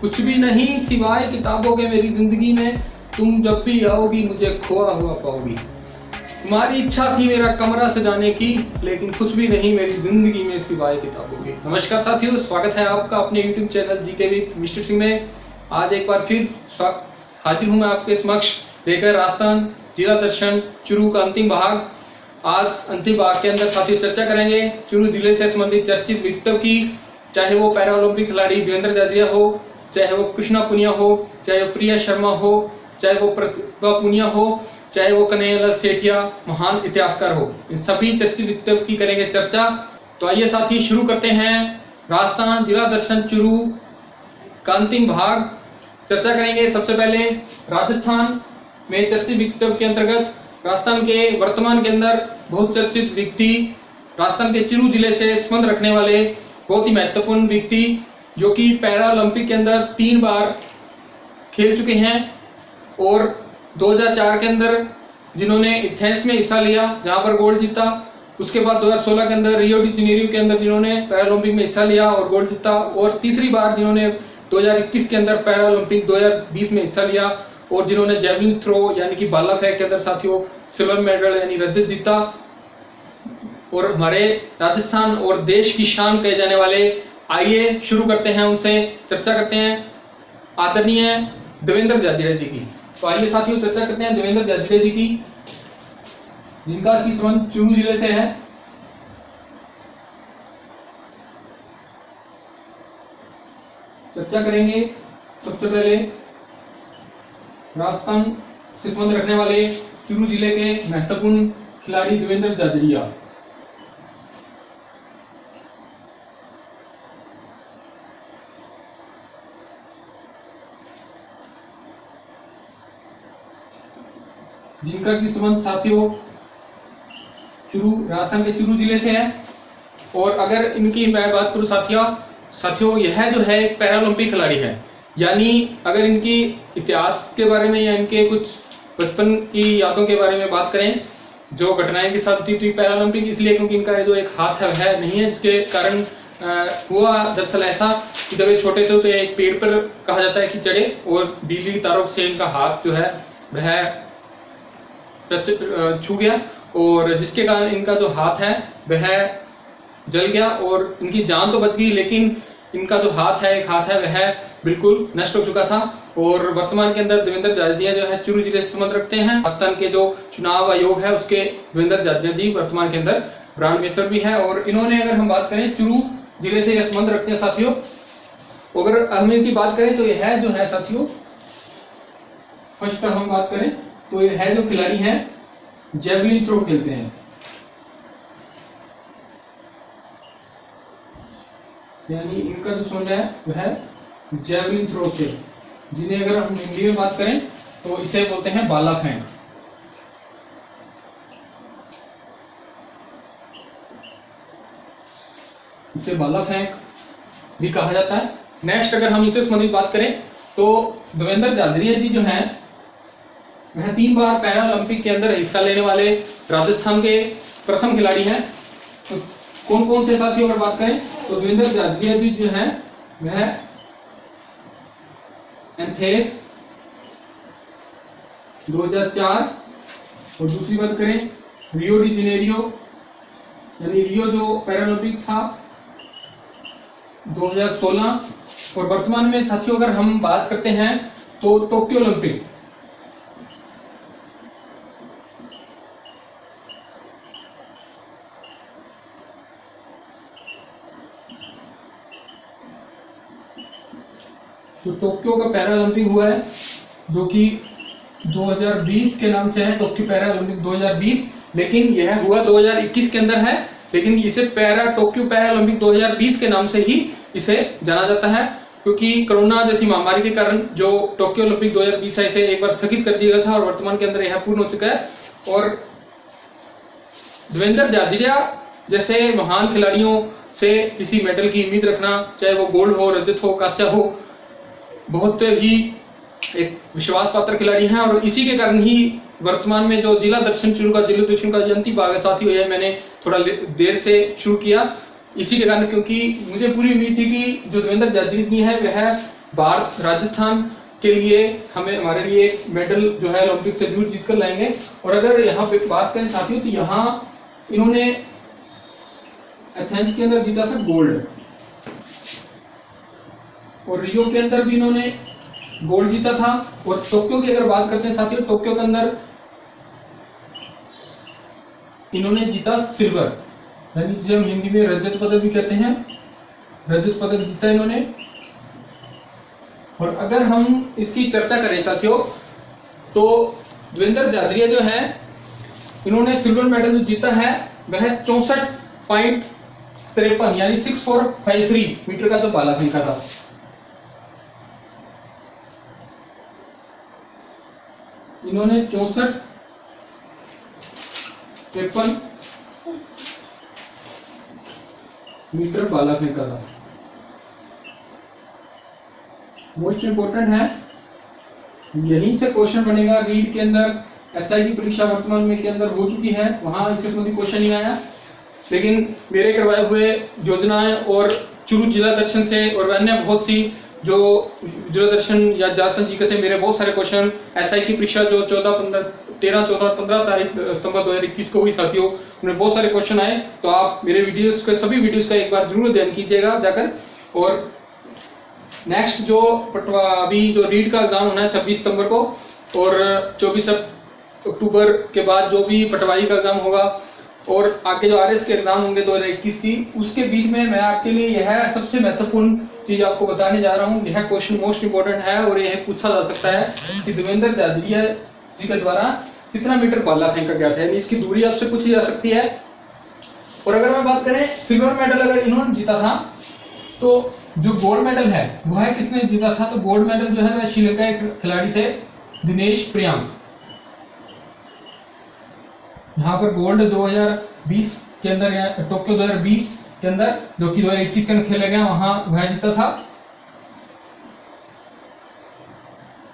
कुछ भी नहीं सिवाय किताबों के मेरी जिंदगी में, तुम जब भी आओगी मुझे खोआ हुआ पाओगी। तुम्हारी इच्छा थी मेरा कमरा सजाने की, लेकिन कुछ भी नहीं मेरी जिंदगी में सिवाय किताबों के। नमस्कार साथियों, स्वागत है आपका अपने YouTube channel GK with mister Singh में। आज एक बार फिर हाजिर हूं मैं आपके समक्ष लेकर राजस्थान जिला दर्शन चुरू का अंतिम भाग। आज अंतिम भाग के अंदर साथियों चर्चा करेंगे चुरू जिले से संबंधित चर्चित व्यक्तित्व की, चाहे वो पैरा ओलंपिक खिलाड़ी देवेंद्र जाजिया हो, चाहे वो कृष्णा पुनिया हो, चाहे वो प्रिया शर्मा हो, चाहे वो प्रतिभा पुनिया हो, चाहे वो कन्हैयालाल सेठिया महान इतिहासकार हो। इन सभी चर्चित व्यक्तित्व की करेंगे चर्चा। तो आइए साथी शुरू करते हैं राजस्थान जिला दर्शन चुरू का अंतिम भाग। चर्चा करेंगे सबसे पहले राजस्थान में चर्चित व्यक्तित्व के अंतर्गत राजस्थान के वर्तमान के अंदर बहुत चर्चित व्यक्ति, राजस्थान के चुरू जिले से संबंध रखने वाले बहुत ही महत्वपूर्ण व्यक्ति जो कि पैरा ओलंपिक के अंदर 3 बार खेल चुके हैं और 2004 के अंदर जिन्होंने एथेंस में हिस्सा लिया जहां पर गोल्ड जीता, उसके बाद 2016 के अंदर रियो डी जेनेरियो के अंदर जिन्होंने पैरा ओलंपिक में हिस्सा लिया और गोल्ड जीता, और तीसरी बार जिन्होंने 2021 के अंदर पैरा ओलंपिक 2020 में हिस्सा लिया और जिन्होंने जेवलिन थ्रो यानी कि भाला फेंक के अंदर साथियों सिल्वर मेडल यानी रजत जीता। और हमारे राजस्थान और देश की शान कहे जाने वाले, आइए शुरू करते हैं उनसे चर्चा करते हैं आदरणीय देवेंद्र जाजिया जी की। तो आइए साथियों चर्चा करते हैं देवेंद्र जाजिया जी की, जिनका की संबंध चुरू जिले से है। चर्चा करेंगे सबसे पहले राजस्थान से संबंध रखने वाले चुरू जिले के महत्वपूर्ण खिलाड़ी देवेंद्र जाजिया। जिनका की संबंध साथियों चुरू राजस्थान के चुरू जिले से है। और अगर इनकी मैं बात करूं साथियों यह जो है एक पैरा ओलंपिक खिलाड़ी है, यानी अगर इनकी इतिहास के बारे में या इनके कुछ बचपन की यादों के बारे में बात करें, जो घटनाएं के साथ होती थी पैरा ओलंपिक, इसलिए क्योंकि इनका जो एक हाथ है वह नहीं है, जिसके कारण हुआ दरअसल ऐसा कि जब ये छोटे थे तो एक पेड़ पर कहा जाता है कि चढ़े और बिजली की तारों से इनका हाथ जो है वह छू गया और जिसके कारण इनका जो हाथ है वह जल गया और इनकी जान तो बच गई, लेकिन इनका जो हाथ है वह बिल्कुल नष्ट हो चुका था। और वर्तमान के अंदर देवेंद्र जाजिया जो है चुरू जिले से संबंध रखते हैं। राजस्थान के जो चुनाव आयोग है उसके देवेंद्र जाजिया जी वर्तमान के अंदर ब्रांड एम्बेसडर भी है। और इन्होंने, अगर हम बात करें चुरू जिले से संबंध रखते हैं साथियों, अगर हम इनकी बात करें तो यह जो है साथियों, फर्स्ट हम बात करें तो यह जो खिलाड़ी हैं जेवलिन थ्रो खेलते हैं, यानी इनका जो संबंध है वह जेवलिन थ्रो से, जिन्हें अगर हम हिंदी में बात करें तो इसे बोलते हैं भाला फेंक। इसे भाला फेंक भी कहा जाता है। नेक्स्ट अगर हम इसे संबंधित बात करें तो देवेंद्र जाजिया जी जो हैं वह 3 बार पैरा ओलंपिक के अंदर हिस्सा लेने वाले राजस्थान के प्रथम खिलाड़ी हैं। तो कौन कौन से साथियों अगर बात करें तो देवेंद्र जाजिया जी जो है वह एथेंस 2004, और दूसरी बात करें रियो डी जेनेरियो यानी रियो जो पैरा ओलंपिक था 2016, और वर्तमान में साथियों अगर हम बात करते हैं तो टोक्यो ओलंपिक तो टोक्यो का पैरा ओलंपिक हुआ है जो कि 2020 के नाम से है टोक्यो पैरा ओलंपिक 2020, लेकिन यह हुआ 2021 के अंदर है, लेकिन इसे टोक्यो पैरा ओलंपिक 2020 के नाम से ही इसे जाना जाता है, क्योंकि कोरोना जैसी महामारी के कारण जो टोक्यो ओलंपिक 2020 है इसे एक बार स्थगित कर दिया गया था और वर्तमान के अंदर यह पूर्ण हो चुका है। और देवेंद्र जाजिया जैसे महान खिलाड़ियों से किसी मेडल की उम्मीद रखना, चाहे वो गोल्ड हो, रजत हो, कांस्य हो, बहुत ही एक विश्वास पात्र खिलाड़ी हैं। और इसी के कारण ही वर्तमान में जो जिला दर्शन चुरू का जयंती भाग साथी हुई है, मैंने थोड़ा देर से शुरू किया इसी के कारण, क्योंकि मुझे पूरी उम्मीद थी कि जो देवेंद्र जाजिया है वह भारत राजस्थान के लिए हमारे लिए एक मेडल जो है ओलंपिक से जरूर जीत कर लाएंगे। और अगर यहाँ पे बात करें साथियों तो यहाँ इन्होंने एथेंस के अंदर जीता था गोल्ड, और रियो के अंदर भी इन्होंने गोल्ड जीता था। और टोक्यो की अगर बात करते हैं साथियों, टोक्यो के अंदर इन्होंने जीता सिल्वर, यानी जिसे हम हिंदी में रजत पदक भी कहते हैं, रजत पदक जीता इन्होंने। और अगर हम इसकी चर्चा करें साथियों तो देवेंद्र झाझड़िया जो है इन्होंने सिल्वर मेडल जो जीता है वह 64.53 यानी 6453 मीटर का तो भाला फेंका था। इन्होंने 6453 मीटर भाला फेंका था। मोस्ट इंपोर्टेंट है, यहीं से क्वेश्चन बनेगा। रीड के अंदर एसआई की परीक्षा वर्तमान में के अंदर हो चुकी है, वहां इससे संबंधित क्वेश्चन नहीं आया, लेकिन मेरे करवाए हुए योजनाएं और चुरू जिला दर्शन से और अन्य बहुत सी जो जिला दर्शन या जासन जी के से मेरे बहुत सारे क्वेश्चन एसआई की परीक्षा जो 13, 14 और 15 तारीख सितंबर 2021 को हुई साथियों, उनमें बहुत सारे क्वेश्चन आए। तो आप मेरे वीडियोस के सभी वीडियोस का एक बार जरूर अध्ययन कीजिएगा जाकर। और नेक्स्ट जो अभी जो रीड का एग्जाम होना है 26 सितंबर को, और 24 अक्टूबर के बाद जो भी पटवारी का एग्जाम होगा और आगे जो आरएस के एग्जाम होंगे 2021 की, उसके बीच में मैं आपके लिए यह सबसे महत्वपूर्ण चीज आपको बताने जा रहा हूं। यह क्वेश्चन मोस्ट इंपोर्टेंट है और यह पूछा जा सकता है कि देवेंद्र झाझड़िया जी के द्वारा कितना मीटर भाला फेंका गया था, यानी इसकी दूरी आपसे पूछी जा सकती है। और अगर मैं बात करें सिल्वर मेडल अगर इन्होंने जीता था, तो जो गोल्ड मेडल है वह किसने जीता था, तो गोल्ड मेडल जो है वह श्रीलंका के खिलाड़ी थे दिनेश प्रियांक। यहाँ पर गोल्ड 2020 के अंदर या टोक्यो 2020 के अंदर, जो कि 2021 के अंदर खेला गया, वहां वह जीता था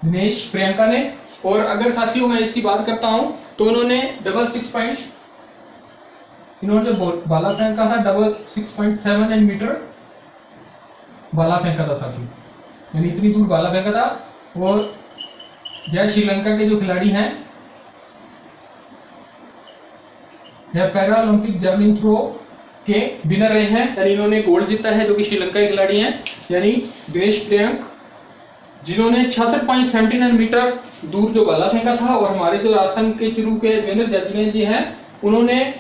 दिनेश प्रियंका ने। और अगर साथियों मैं इसकी बात करता हूं तो इन्होंने इन्होंने जो भाला फेंका था 6.7 मीटर भाला फेंका था साथियों, यानी इतनी दूर भाला फेंका था। और यह श्रीलंका के जो खिलाड़ी हैं, यह पैरा ओलंपिक जैवलिन थ्रो के विनर रहे हैं, यानी इन्होंने गोल्ड जीता है, जो कि श्रीलंका के खिलाड़ी हैं, यानी दिनेश प्रियंक, जिन्होंने 66.79 मीटर दूर जो भाला फेंका था। और हमारे जो राजस्थान के चुरू के देवेंद्र झाझड़िया जी हैं, उन्होंने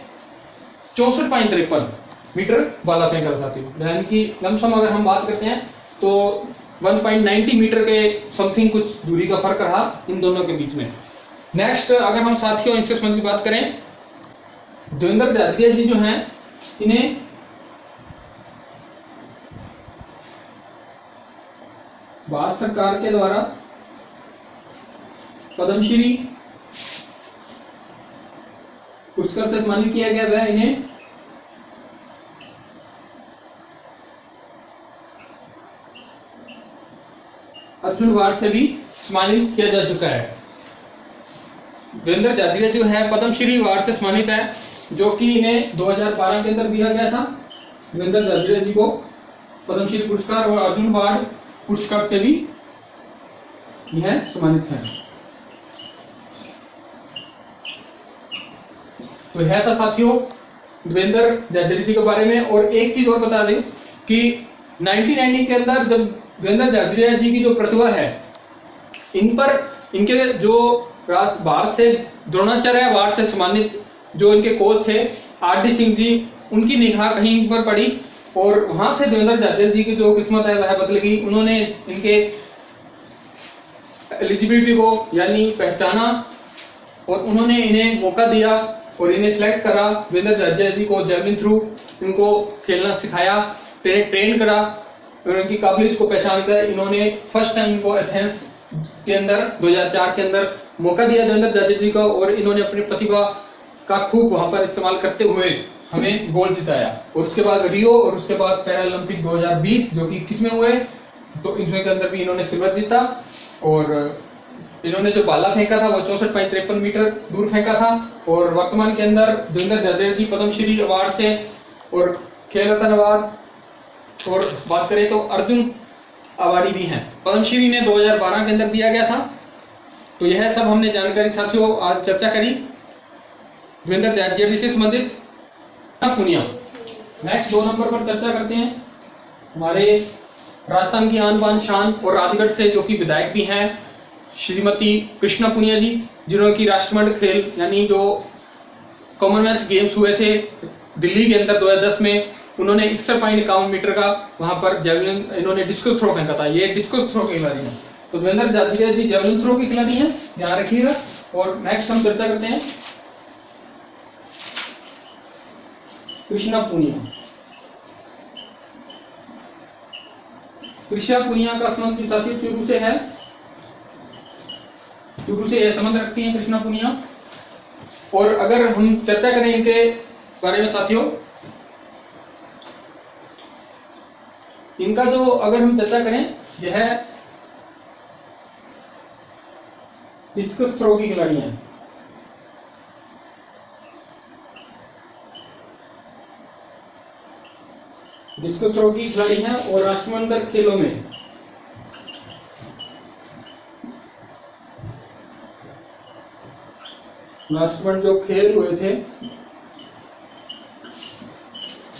64.53 मीटर भाला फेंका था, यानी कि लमसम अगर हम बात करते हैं तो 1.90 मीटर के समथिंग कुछ दूरी का फर्क रहा इन दोनों के बीच में। नेक्स्ट अगर हम साथियों इसके संबंध में बात करें, देवेंद्र झाझड़िया जी जो हैं, इन्हें भारत सरकार के द्वारा पद्मश्री पुरस्कार से सम्मानित किया गया। वह इन्हें अर्जुन अवार्ड से भी सम्मानित किया जा चुका है। देवेंद्र झाझड़िया जो है पद्मश्री अवार्ड से सम्मानित है, जो कि इन्हें 2012 के अंदर दिया गया था। देवेंद्र झाझड़िया जी को पद्मश्री पुरस्कार और अर्जुन अवार्ड पुरस्कार से भी यह सम्मानित है। तो यह था साथियों देवेंद्र झाझड़िया जी के बारे में। और एक चीज और बता दें कि 1990 के अंदर जब देवेंद्र झाझड़िया जी की जो प्रतिभा है, इन पर इनके जो भारत से द्रोणाचार्य अवार्ड से सम्मानित जो इनके कोच थे आर.डी. सिंह जी, उनकी निगाह कहीं इन पर पड़ी और वहां से देवेंद्र झाझड़िया जी की जो किस्मत है वह बदल गई। उन्होंने इनके एलिजिबिलिटी को यानी पहचाना और उन्होंने इन्हें मौका दिया और इन्हें सिलेक्ट करा। देवेंद्र झाझड़िया जी को जैवलिन थ्रू इनको खेलना सिखाया, ट्रेन करा और उनकी काबिलियत को पहचान कर इन्होंने फर्स्ट टाइम इनको एथेंस के अंदर 2004 के अंदर मौका दिया देवेंद्र झाझड़िया जी को, और इन्होंने अपनी प्रतिभा का खूब वहां पर इस्तेमाल करते हुए हमें गोल्ड जिताया। और उसके बाद रियो और उसके बाद पैरालंपिक 2020 जो कि 21 में हुए, तो इनमें के अंदर भी इन्होंने सिल्वर जीता। और इन्होंने जो भाला फेंका था वो 64.53 मीटर दूर फेंका था। और वर्तमान के अंदर देवेंद्र झाझड़िया जी पद्मश्री अवार्ड से और खेल रत्न अवार्ड, और बात करें तो अर्जुन अवार्डी भी हैं। पद्मश्री ने 2012 के अंदर दिया गया था। तो यह सब हमने जानकारी साथियों आज चर्चा करी देवेंद्र त्यागजी से संबंधित। पुनिया नेक्स्ट 2 नंबर पर चर्चा करते हैं हमारे राजस्थान की आन बान शान और राजगढ़ से जो कि विधायक भी हैं श्रीमती कृष्णा पुनिया जी, जिन्होंने की राष्ट्रमंडल खेल यानी जो कॉमनवेल्थ गेम्स हुए थे दिल्ली के अंदर 2010 में, उन्होंने 61.51 मीटर का वहां पर जेवलिन इन्होंने डिस्कस थ्रो फेंका था। ये डिस्कस थ्रो के खिलाड़ी हैं। तो देवेंद्र जादेजा जी जेवलिन थ्रो के खिलाड़ी हैं, ध्यान रखिएगा। और नेक्स्ट हम चर्चा करते हैं कृष्णा पुनिया। कृष्णा पुनिया का संबंध भी साथी चूरू से है, चूरू से यह संबंध रखती हैं कृष्णा पुनिया। और अगर हम चर्चा करें इनके बारे में साथियों, इनका जो अगर हम चर्चा करें, यह डिस्कस थ्रो की खिलाड़ी हैं। डिस्कस थ्रो की खिलाड़ी हैं और राष्ट्रमंडल खेलों में राष्ट्रमंडल जो खेल हुए थे,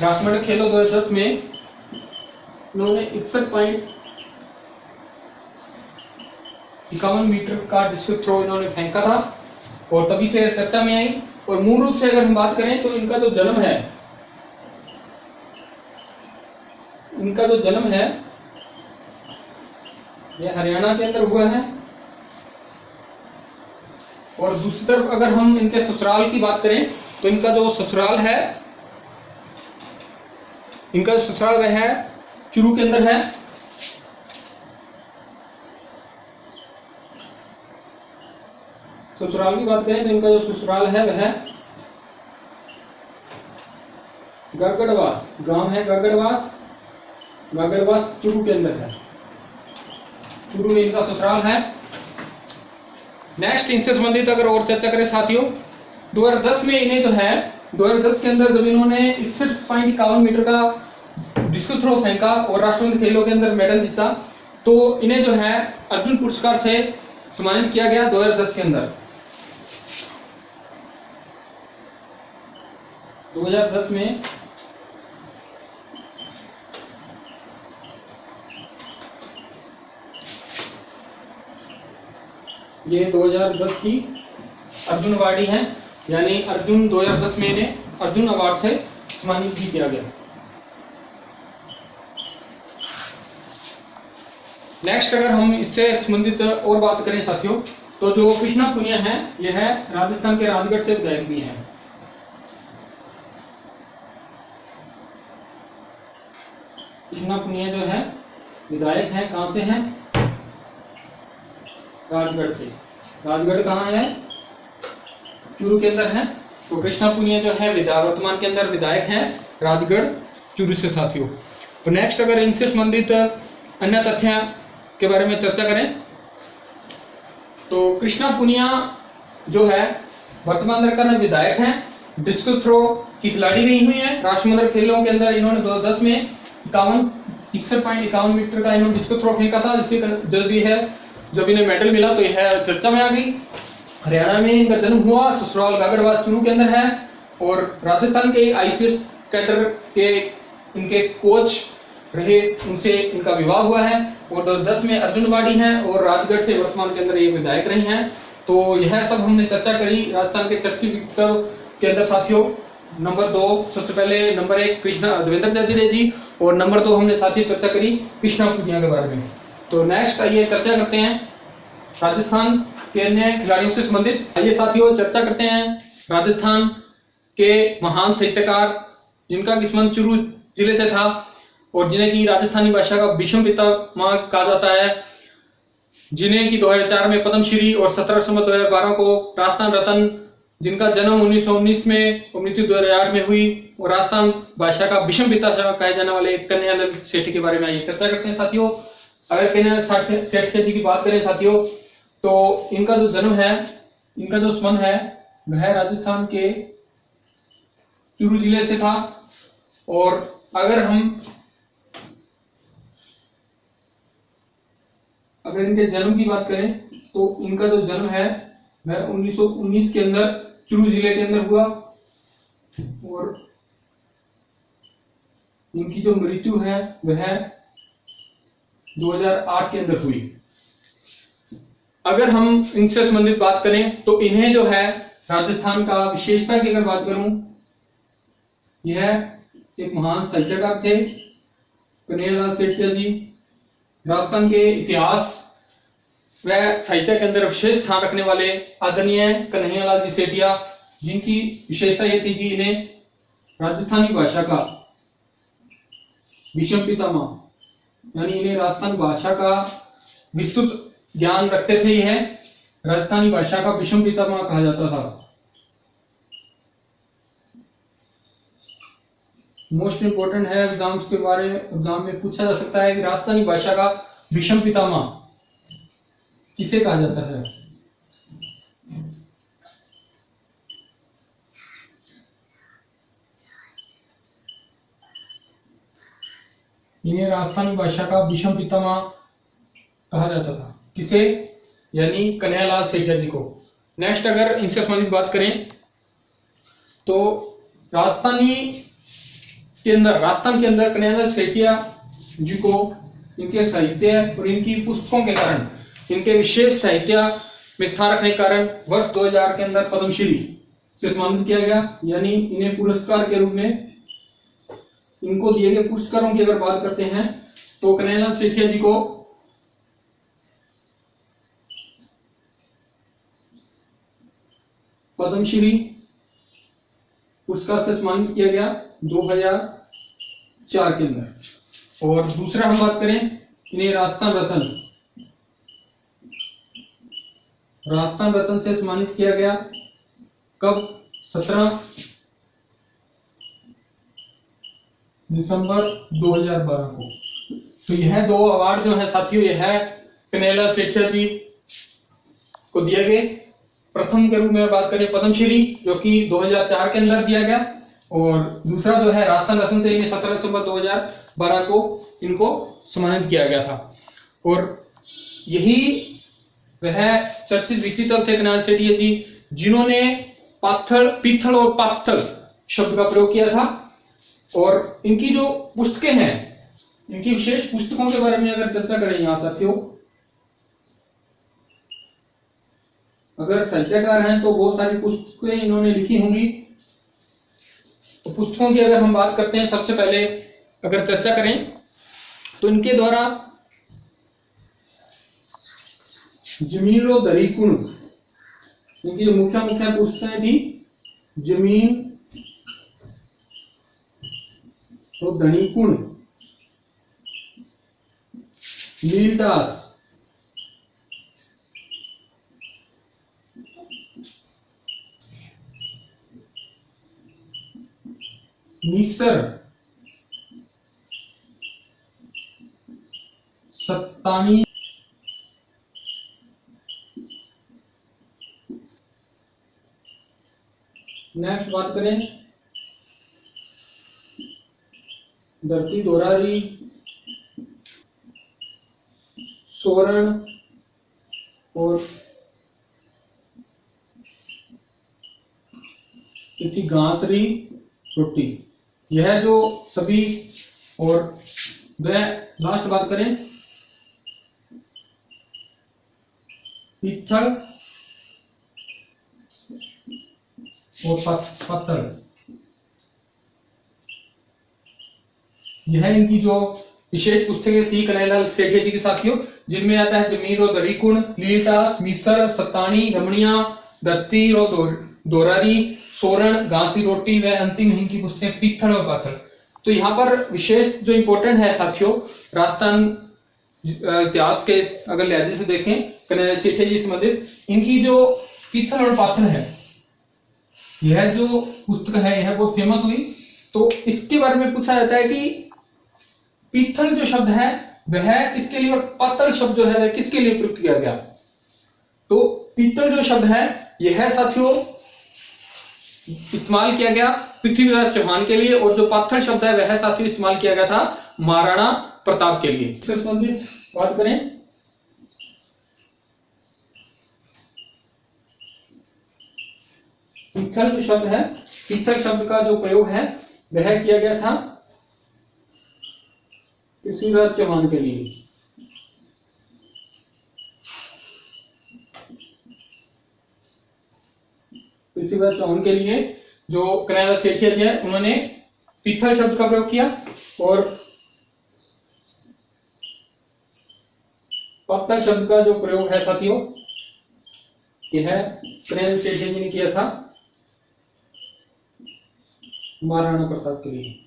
राष्ट्रमंडल खेलों 2010 में उन्होंने 61.51 मीटर का डिस्कस थ्रो इन्होंने फेंका था और तभी से चर्चा में आई। और मूल रूप से अगर हम बात करें तो इनका जो जन्म है, यह हरियाणा के अंदर हुआ है। और दूसरी तरफ अगर हम इनके ससुराल की बात करें तो इनका जो ससुराल है, वह है चूरू के अंदर है। ससुराल की बात करें तो इनका जो ससुराल है वह गगड़वास, गांव है गगड़वास चूरू के अंदर है। चूरू में इनका ससुराल है। नेक्स्ट इनसे संबंधित अगर और चर्चा करें साथियों, 2010 में इन्हें जो है 2010 के अंदर जब इन्होंने 61.51 मीटर का डिस्कस थ्रो फेंका और राष्ट्रमंडल खेलों के अंदर मेडल जीता, तो इन्हें जो है अर्जुन पुरस्कार से सम्मानित किया गया 2010 के अंदर। 2010 में ये 2010 की अर्जुन अवार्डी हैं, यानी अर्जुन 2010 में इन्हें अर्जुन अवार्ड से सम्मानित भी किया गया। नेक्स्ट अगर हम इससे संबंधित और बात करें साथियों, तो जो कृष्णा पुनिया है, यह राजस्थान के राजगढ़ से विधायक भी हैं। कृष्णा पुनिया जो है विधायक हैं, कहां से हैं? राजगढ़ से। राजगढ़ कहाँ है? चूरू के अंदर है। तो कृष्णा पुनिया जो है वर्तमान के अंदर विधायक हैं राजगढ़ चूरू से साथियों। तो नेक्स्ट अगर इनसे संबंधित अन्य तथ्य के बारे में चर्चा करें तो कृष्णा पुनिया जो है वर्तमान में विधायक हैं, डिस्कस थ्रो की खिलाड़ी रही हुई है। राष्ट्रमंडल खेलों के अंदर इन्होंने 2010 में 61.51 मीटर का इन्होंने डिस्कस थ्रो फेंका था, जिसके जब इन्हें मेडल मिला तो यह चर्चा में आ गई। हरियाणा में इनका जन्म हुआ, ससुराल गागड़वास चूरू के अंदर है और राजस्थान के आईपीएस कैडर के इनके कोच रहे, उनसे इनका विवाह हुआ है और 2010 में अर्जुन अवार्डी हैं और राजगढ़ से वर्तमान के अंदर ये विधायक रही हैं। तो यह सब हमने चर्चा करी राजस्थान के चर्चित व्यक्तित्व के अंदर साथियों। नंबर 2 सबसे पहले नंबर 1 कृष्णा देवेंद्र त्यागजी जी और नंबर 2 हमने साथियों चर्चा करी कृष्णा पुनिया के बारे में। तो नेक्स्ट आइए चर्चा करते हैं राजस्थान के अन्य खिलाड़ियों से संबंधित। आइए साथियों चर्चा करते हैं राजस्थान के महान साहित्यकार जिनका किस्मत चूरू जिले से था और जिन्हें की राजस्थानी भाषा का विश्व पितामह कहा जाता है, जिन्हें की 2004 में पद्मश्री और 17 सितंबर 2012 को राजस्थान रत्न, जिनका जन्म 1919 में और मृत्यु 2008 में हुई और राजस्थान भाषा का विश्व पिता कहे जाने वाले कन्हैयालाल सेठी के बारे में आइए चर्चा करते हैं साथियों। अगर कन्हैयालाल सेठी जी की बात करें साथियों, तो इनका जो जन्म है, इनका जो संबंध है वह राजस्थान के चूरू जिले से था। और अगर हम अगर इनके जन्म की बात करें तो इनका जो जन्म है वह 1919 के अंदर चुरू जिले के अंदर हुआ और इनकी जो मृत्यु है वह 2008 के अंदर हुई। अगर हम इनसे संबंधित बात करें तो इन्हें जो है राजस्थान का विशेषता की अगर बात करूं, यह एक महान साहित्यकार थे कन्हैयालाल सेठिया जी। राजस्थान के इतिहास व साहित्य के अंदर विशेष स्थान रखने वाले आदरणीय कन्हैयालाल जी सेठिया, जिनकी विशेषता यह थी कि इन्हें राजस्थानी भाषा का विषम पितामह, यानी इन्हें राजस्थान भाषा का विस्तृत ज्ञान रखते थे। यह राजस्थानी भाषा का विषम पितामह कहा जाता था। मोस्ट इंपोर्टेंट है एग्जाम्स के बारे में, एग्जाम में पूछा जा सकता है कि राजस्थानी भाषा का विषम पितामह किसे कहा जाता है। इन्हें राजस्थानी भाषा का विषम पितामह कहा जाता था। किसे? यानी कन्हैयालाल सेठिया जी को। नेक्स्ट अगर इनसे संबंधित बात करें तो राजस्थान के अंदर कन्हैयालाल सेठिया जी को इनके साहित्य और इनकी पुस्तकों के कारण, इनके विशेष साहित्य में स्थान रखने के कारण वर्ष 2000 के अंदर पद्मश्री से सम्मानित किया गया। यानी इन्हें पुरस्कार के रूप में इनको दिए गए पुरस्कारों की अगर बात करते हैं तो कन्हैयालाल सेठिया जी को पद्मश्री पुरस्कार से सम्मानित किया गया 2004 के अंदर। और दूसरा हम बात करें, इन्हें राजस्थान रत्न से सम्मानित किया गया। कब? 17 दिसंबर 2012 को। तो यह दो अवार्ड जो है साथियों, यह कन्हैयालाल सेठिया जी को दिए गए। प्रथम के रूप में बात करें पद्मश्री, जो कि 2004 के अंदर दिया गया, और दूसरा जो है राजस्थान रत्न से इन्हें 17 दिसंबर 2012 को इनको सम्मानित किया गया था। और यही वह चर्चित व्यक्तित्व थे कन्हैयालाल सेठिया जी, जिन्होंने पीथल और पाथल शब्द का प्रयोग किया था। और इनकी जो पुस्तकें हैं, इनकी विशेष पुस्तकों के बारे में अगर चर्चा करें यहाँ साथियों, अगर साहित्यकार हैं तो बहुत सारी पुस्तकें इन्होंने लिखी होंगी। तो पुस्तकों की अगर हम बात करते हैं, सबसे पहले अगर चर्चा करें तो इनके द्वारा जमीन रो दरी कुण, इनकी जो मुख्य पुस्तकें थी, जमीन तो धनी कुण, लीलदास, मिसर, सत्तानी, नेक्स्ट बात करें धरती दोरारी, सोरण और इति घासरी रोटी, यह जो सभी। और वह लास्ट बात करें पित्थल और पत्थर, यह इनकी जो विशेष पुस्तकें थी कन्हैयालाल सेठिया जी के साथियों, जिनमें आता है जमीर और दरीकुण, लीलदास, मिसर, सत्तानी, रमणिया, दत्ती और दोरारी, सोरण, घासी रोटी व अंतिम इनकी पुस्तकें पित्थल और पाथल। तो यहाँ पर विशेष जो इंपॉर्टेंट है साथियों, राजस्थान इतिहास के अगर लिहाजे से देखें कन्हैयालाल सेठिया जी संबंधित, इनकी जो पित्थल और पाथल है, यह जो पुस्तक है यह बहुत फेमस हुई। तो इसके बारे में पूछा जाता है कि पित्थल जो शब्द है वह किसके लिए और पातल शब्द जो है वह किसके लिए प्रयुक्त किया गया। तो पित्तल जो शब्द है यह साथियों इस्तेमाल किया गया पृथ्वीराज चौहान के लिए, और जो पाथल शब्द है वह साथियों इस्तेमाल किया गया था महाराणा प्रताप के लिए। इससे संबंधित बात करें पीथल जो शब्द है, पीथल शब्द का जो प्रयोग है वह किया गया था पृथ्वीराज चौहान के लिए। पृथ्वीराज चौहान के लिए जो कन्हैयालाल सेठिया जी है उन्होंने पीथल शब्द का प्रयोग किया, और पत्थर शब्द का जो प्रयोग है साथियों यह कन्हैयालाल सेठिया जी ने किया था महाराणा प्रताप के लिए।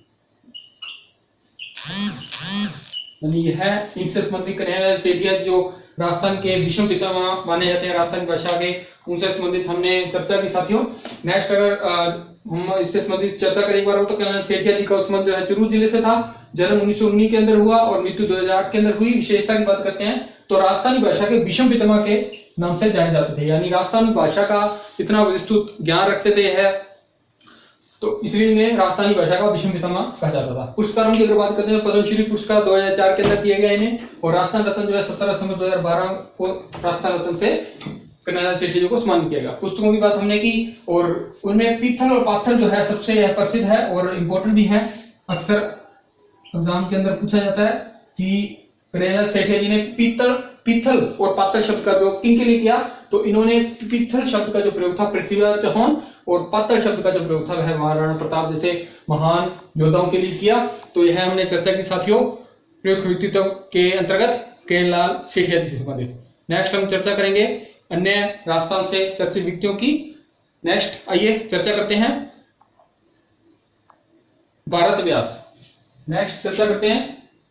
यानी यह इनसे संबंधित कन्हैयालाल सेठिया जो राजस्थान के विश्व पितामह माने जाते हैं राजस्थान की भाषा के, उनसे संबंधित हमने चर्चा की साथियों। नेक्स्ट अगर हम इससे संबंधित चर्चा करें एक बार तो कन्हैयालाल सेठिया जी का संबंध जो है चूरू जिले से था। जन्म 1919 के अंदर हुआ और मृत्यु 2008 के अंदर हुई। विशेषता की बात करते हैं तो राजस्थानी भाषा के विश्व पितामह के नाम से जाने जाते थे, यानी राजस्थानी भाषा का इतना विस्तृत ज्ञान रखते थे है, तो इसलिए इन्हें राजस्थानी भाषा का विश्व पितामह कहा जाता था। पुरस्कारों की अगर बात करते हैं पद्मश्री पुरस्कार 2004 के अंदर दिए गए इन्हें, और राजस्थान रत्न जो है 17 सितंबर 2012 को राजस्थान रत्न से कन्हैयालाल सेठिया जी को सम्मानित किया गया। पुस्तकों की बात हमने की, और उनमें पीथल और पाथल जो है सबसे प्रसिद्ध है और इम्पोर्टेंट भी है। अक्सर एग्जाम के अंदर पूछा जाता है कि कन्हैयालाल सेठिया जी ने पीथल और पाथल शब्द का प्रयोग किन के लिए किया, तो इन्होंने पीथल शब्द का जो प्रयोग था पृथ्वीराज चौहान, और पाथल शब्द का जो प्रयोग था वह महाराणा प्रताप जैसे महान योद्धाओं के लिए किया। तो यह हमने चर्चा की साथियों प्रयोग व्यक्तित्व के अंतर्गत कन्हैयालाल सेठिया जी से संबंधित। नेक्स्ट हम चर्चा करेंगे अन्य राजस्थान से चर्चित व्यक्तियों की। नेक्स्ट आइए चर्चा करते हैं भारत व्यास। नेक्स्ट चर्चा करते हैं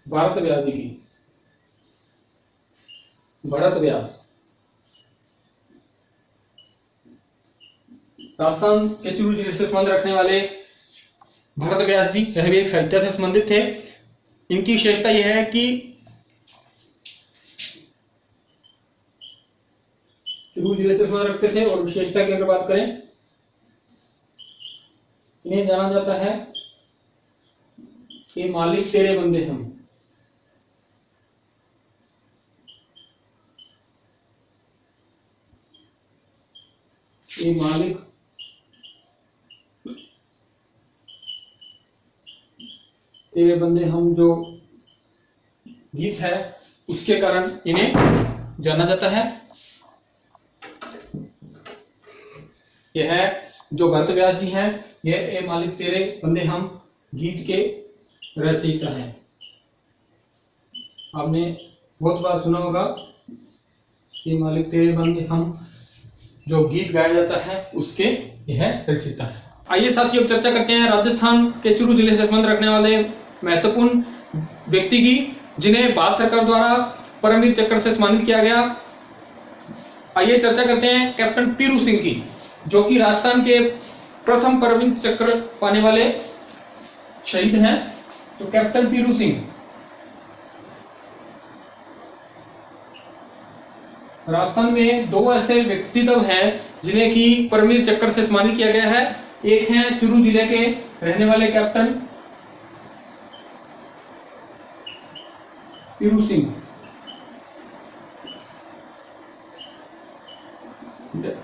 भारत व्यास जी की। भरत व्यास राजस्थान के चूरू जिले से संबंध रखने वाले भरत व्यास जी यह भी एक साहित्य से संबंधित थे। इनकी विशेषता यह है कि चूरू जिले से संबंध रखते थे, और विशेषता की अगर बात करें इन्हें जाना जाता है कि मालिक तेरे बंदे हम। ये मालिक तेरे बंदे हम जो गीत है उसके कारण इन्हें जाना जाता है। यह जो भरत व्यास जी हैं यह ए मालिक तेरे बंदे हम गीत के रचयिता हैं। आपने बहुत बार सुना होगा कि मालिक तेरे बंदे हम जो गीत गाया जाता है उसके यह रचयिता है। आइए साथियों चर्चा करते हैं राजस्थान के चूरू जिले से संबंध रखने वाले महत्वपूर्ण व्यक्ति की, जिन्हें भारत सरकार द्वारा परमवीर चक्र से सम्मानित किया गया। आइए चर्चा करते हैं कैप्टन पीरू सिंह की, जो कि राजस्थान के प्रथम परमवीर चक्र पाने वाले शहीद हैं। तो कैप्टन पीरू सिंह राजस्थान में दो ऐसे व्यक्तित्व हैं जिन्हें कि परमवीर चक्र से सम्मानित किया गया है। एक है चूरू जिले के रहने वाले कैप्टन पीरू सिंह।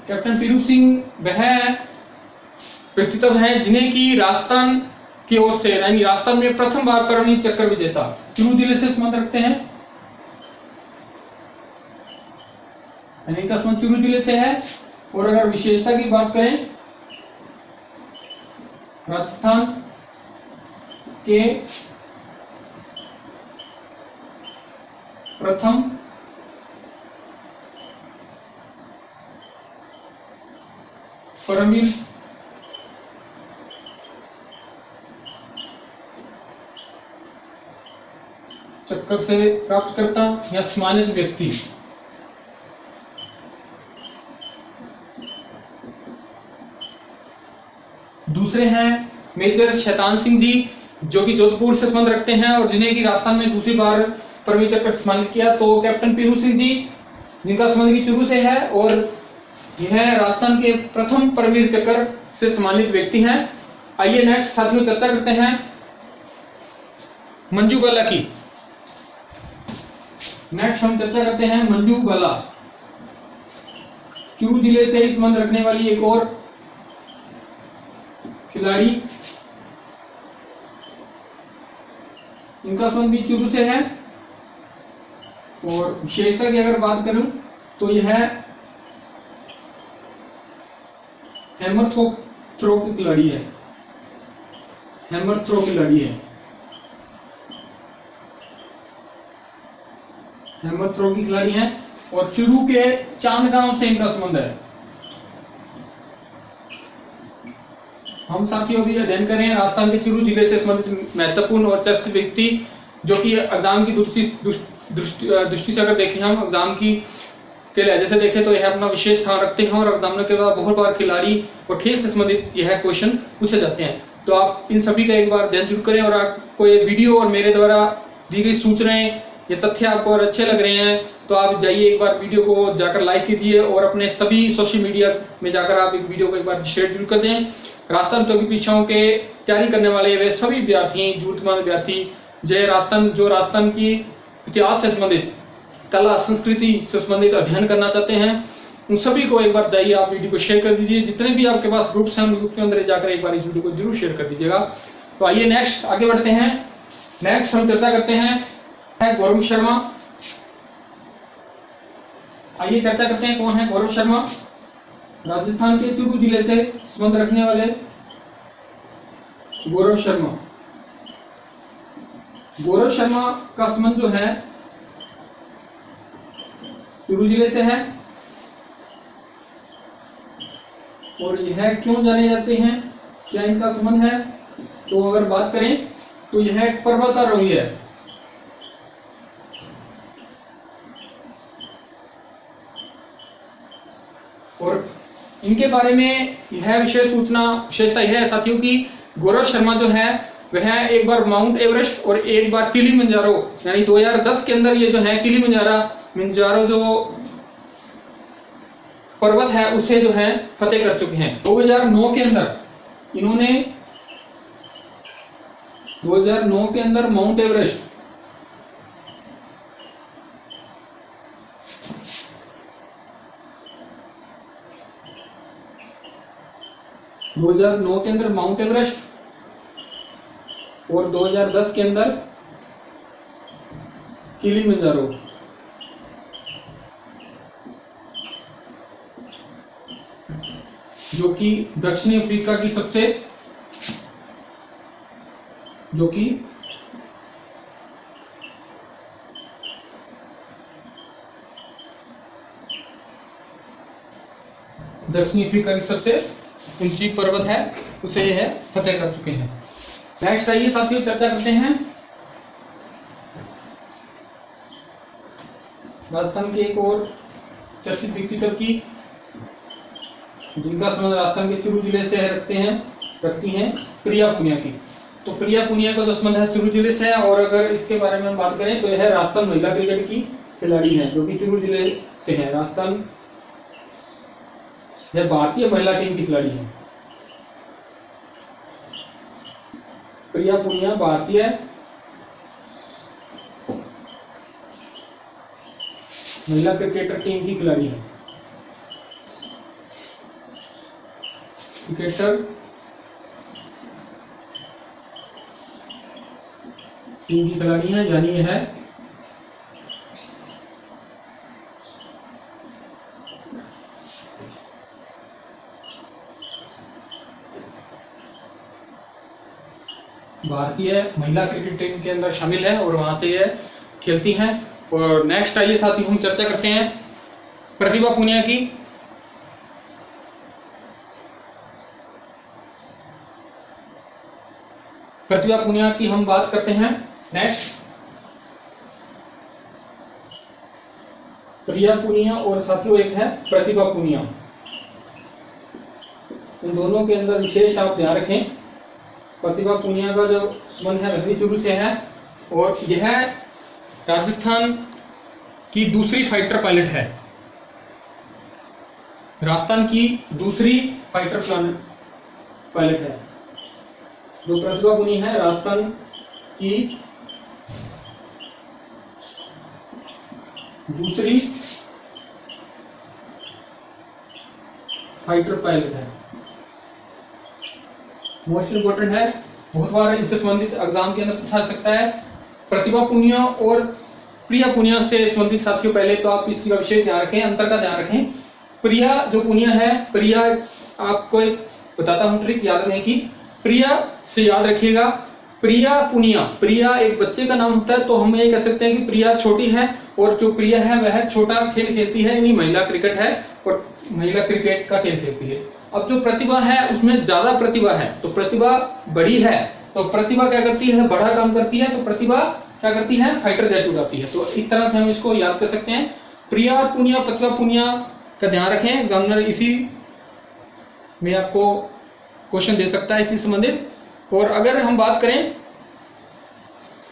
कैप्टन पीरू सिंह वह व्यक्तित्व हैं जिन्हें कि राजस्थान की ओर से यानी राजस्थान में प्रथम बार परमवीर चक्र विजेता चूरू जिले से संबंध रखते हैं। इनका संबंध चूरू जिले से है। और अगर विशेषता की बात करें राजस्थान के प्रथम परमवीर चक्र से प्राप्त करता या सम्मानित व्यक्ति दूसरे हैं मेजर शैतान सिंह जी, जो कि जोधपुर से संबंध रखते हैं और जिन्हें कि राजस्थान में दूसरी बार परमवीर चक्र सम्मानित किया। तो कैप्टन पीरू सिंह जी जिनका संबंध की चूरू से है और यह राजस्थान के प्रथम परमवीर चक्र से सम्मानित व्यक्ति हैं। आइए नेक्स्ट साथियों चर्चा करते हैं मंजू बाला की। नेक्स्ट हम चर्चा करते हैं मंजू बाला, चूरू जिले से संबंध रखने वाली एक और खिलाड़ी, इनका संबंध भी चुरू से है। और विशेषता की अगर बात करूं तो यह हैमर थ्रो की खिलाड़ी है, हैमर थ्रो की खिलाड़ी है, हैमर थ्रो की खिलाड़ी है। और चुरू के चांदगांव से इनका संबंध है। हम साथियों अभी अध्ययन कर रहे हैं राजस्थान के चुरू जिले से संबंधित महत्वपूर्ण और चर्चित व्यक्ति, जो कि एग्जाम की दृष्टि से अगर देखें, हम एग्जाम की के लिहाजे से देखें तो यह अपना विशेष स्थान रखते हैं और एग्जाम के बाद बहुत बार खिलाड़ी और खेल से संबंधित यह क्वेश्चन पूछे जाते हैं। तो आप इन सभी का एक बार अध्ययन जरूर करें। और आपको ये वीडियो और मेरे द्वारा दी गई सूचनाएं, ये तथ्य आपको और अच्छे लग रहे हैं तो आप जाइए एक बार वीडियो को जाकर लाइक कीजिए और अपने सभी सोशल मीडिया में जाकर आप एक वीडियो को एक बार शेयर जरूर कर दें। राजस्थान प्रतियोगी परीक्षाओं के तैयारी करने वाले वे सभी विद्यार्थी, जरूरतमंद विद्यार्थी जो राजस्थान की इतिहास से संबंधित, कला संस्कृति से संबंधित अध्ययन करना चाहते हैं, उन सभी को एक बार जाइए आप वीडियो को शेयर कर दीजिए। जितने भी आपके पास ग्रुप्स हैं, ग्रुप के अंदर जाकर एक बार इस वीडियो को जरूर शेयर कर दीजिएगा। तो आइए नेक्स्ट आगे बढ़ते हैं। नेक्स्ट हम चर्चा करते हैं गौरव शर्मा। आइए चर्चा करते हैं कौन है गौरव शर्मा। राजस्थान के चुरू जिले से संबंध रखने वाले गौरव शर्मा। गौरव शर्मा का संबंध जो है चुरू जिले से है। और यह क्यों जाने जाते हैं, क्या इनका संबंध है, तो अगर बात करें तो यह एक पर्वतारोही है। और इनके बारे में यह विशेषता यह है साथियों की गौरव शर्मा जो है वह एक बार माउंट एवरेस्ट और एक बार किलिमंजारो, यानी 2010 के अंदर ये जो है किलिमंजारो जो पर्वत है उसे जो है फतेह कर चुके हैं। 2009 के अंदर इन्होंने 2009 के अंदर माउंट एवरेस्ट, माउंट एवरेस्ट और 2010 के अंदर किलिमंजारो, जो कि दक्षिणी अफ्रीका की सबसे ऊंची पर्वत है, उसे यह फतेह कर चुके हैं। नेक्स्ट आइए साथियों चर्चा करते हैं राजस्थान के एक और चर्चित क्रिकेटर की, जिनका संबंध राजस्थान के चुरू जिले से रखती हैं प्रिया पुनिया की। तो प्रिया पुनिया का जो संबंध है चुरू जिले से है। और अगर इसके बारे में हम बात करें तो यह राजस्थान महिला क्रिकेट की खिलाड़ी है, जो कि चुरू जिले से है। राजस्थान यह भारतीय महिला टीम की खिलाड़ी है। प्रिया पुनिया भारतीय महिला क्रिकेटर टीम की खिलाड़ी है। क्रिकेटर टीम की खिलाड़ी है, यानी है भारतीय महिला क्रिकेट टीम के अंदर शामिल है और वहां से ये खेलती हैं। और नेक्स्ट आइए साथियों हम चर्चा करते हैं प्रतिभा पुनिया की। प्रतिभा पुनिया की हम बात करते हैं। नेक्स्ट प्रिया पुनिया और साथियों एक है प्रतिभा पुनिया। इन दोनों के अंदर विशेष आप ध्यान रखें। प्रतिभा पुनिया का जो संबंध है वह भी चुरू से है और यह राजस्थान की दूसरी फाइटर पायलट है। राजस्थान की दूसरी फाइटर पायलट है। जो प्रतिभा पुनिया है राजस्थान की दूसरी फाइटर पायलट है। मोस्ट इंपोर्टेंट है, बहुत बार इनसे संबंधित एग्जाम के अंदर पूछा सकता है। प्रतिभा पूनिया और प्रिया पूनिया से संबंधित साथियों, पहले तो आप इसका विषय ध्यान रखें, अंतर का ध्यान रखें। प्रिया जो पूनिया है, प्रिया आपको एक बताता हूं ट्रिक याद रखने की। प्रिया से याद रखिएगा, प्रिया पूनिया, प्रिया एक बच्चे का नाम होता है, तो हम ये कह सकते हैं कि प्रिया छोटी है और जो प्रिया है वह छोटा खेल खेलती है, यानी महिला क्रिकेट है और महिला क्रिकेट का खेल खेलती है। अब जो प्रतिभा है उसमें ज्यादा प्रतिभा है, तो प्रतिभा बड़ी है, तो प्रतिभा क्या करती है, बड़ा काम करती है, तो प्रतिभा क्या करती है, फाइटर जेट उड़ाती है। तो इस तरह से हम इसको याद कर सकते हैं। प्रिया पूनिया, प्रतिभा पूनिया का ध्यान रखें, एग्जामिनर इसी में आपको क्वेश्चन दे सकता है इसी संबंधित। और अगर हम बात करें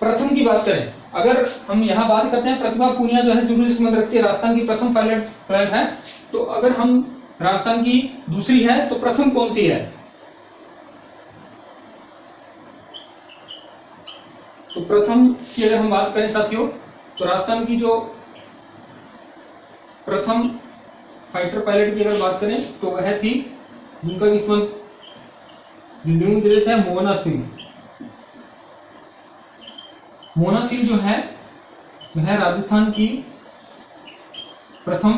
प्रथम की बात करें, अगर हम यहाँ बात करते हैं प्रतिभा पूनिया जो है जुलूस संबंध रखती है, राजस्थान की प्रथम पायलट है, तो अगर हम राजस्थान की दूसरी है तो प्रथम कौन सी है, तो प्रथम की अगर हम बात करें साथियों, तो राजस्थान की जो प्रथम फाइटर पायलट की अगर बात करें तो वह थी, जिनका किस्मत झुंझुनू जिले से है, मोना सिंह। मोना सिंह जो है वह राजस्थान की प्रथम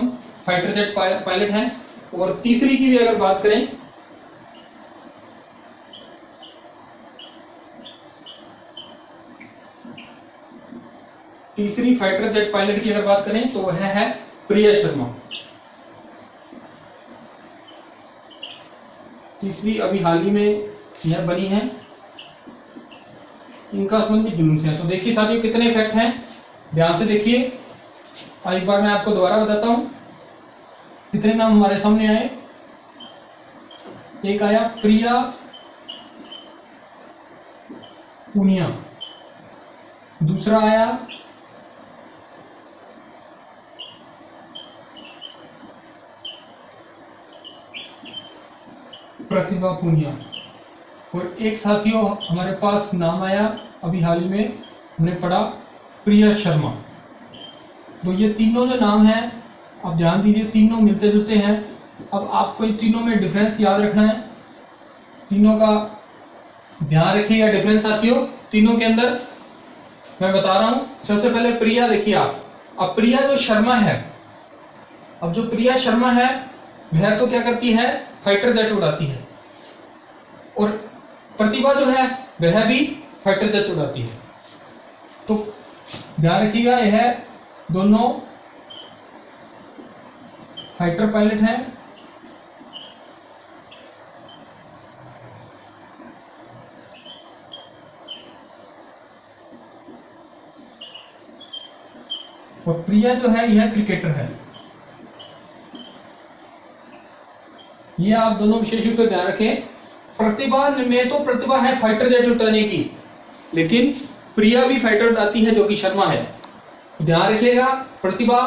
फाइटर जेट पायलट है। और तीसरी की भी अगर बात करें, तीसरी फाइटर जेट पायलट की अगर बात करें तो वह है प्रिया शर्मा। तीसरी अभी हाल ही में यह बनी है, इनका संबंध भी जुनून से है। तो देखिए साथियों कितने फैक्ट हैं, ध्यान से देखिए। एक बार मैं आपको दोबारा बताता हूं कितने नाम हमारे सामने आए। एक आया प्रिया पूनिया, दूसरा आया प्रतिभा पूनिया, और एक साथियों हमारे पास नाम आया अभी हाल ही में हमने पढ़ा प्रिया शर्मा। तो ये तीनों जो नाम हैं आप ध्यान दीजिए, तीनों मिलते जुलते हैं। अब आपको इन तीनों में डिफरेंस याद रखना है, तीनों का ध्यान रखिएगा डिफरेंस साथियों। तीनों के अंदर मैं बता रहा हूं, सबसे पहले प्रिया देखिए आप। अब प्रिया जो शर्मा है, अब जो प्रिया शर्मा है वह तो क्या करती है, फाइटर जेट उड़ाती है, और प्रतिभा जो है वह भी फाइटर जेट उड़ाती है। तो ध्यान रखिएगा यह दोनों फाइटर पायलट हैं। और प्रिया जो है यह क्रिकेटर है। ये आप दोनों विशेष रूप से ध्यान रखें। प्रतिभा में तो प्रतिभा है फाइटर जेट उड़ाने की, लेकिन प्रिया भी फाइटर उड़ाती है जो कि शर्मा है। ध्यान रखिएगा प्रतिभा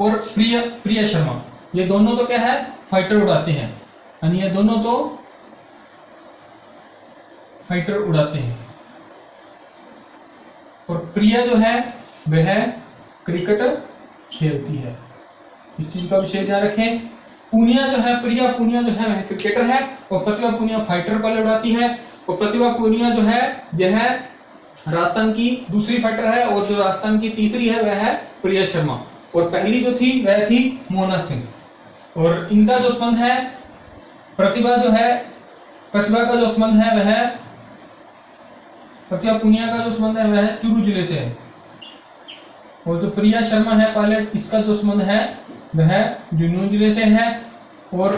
और प्रिया शर्मा ये दोनों तो क्या है, फाइटर उड़ाते हैं, यानी ये दोनों तो फाइटर उड़ाते हैं। और प्रिया जो है वह क्रिकेट खेलती है, इस चीज का विशेष ध्यान रखें। पूनिया जो है, प्रिया पूनिया जो है वह क्रिकेटर है, और प्रतिभा पूनिया फाइटर पायलट उड़ाती है। और प्रतिभा पूनिया जो है यह राजस्थान की दूसरी फाइटर है, और जो राजस्थान की तीसरी है वह है प्रिया शर्मा, और पहली जो थी वह थी मोना सिंह। और इनका जो संबंध है, प्रतिभा जो है, प्रतिभा का जो संबंध है वह, प्रतिभा पूनिया का जो संबंध है वह चूरू जिले से है, और जो प्रिया शर्मा है पायलट, इसका जो संबंध है वह झुंझुनू जिले से है। और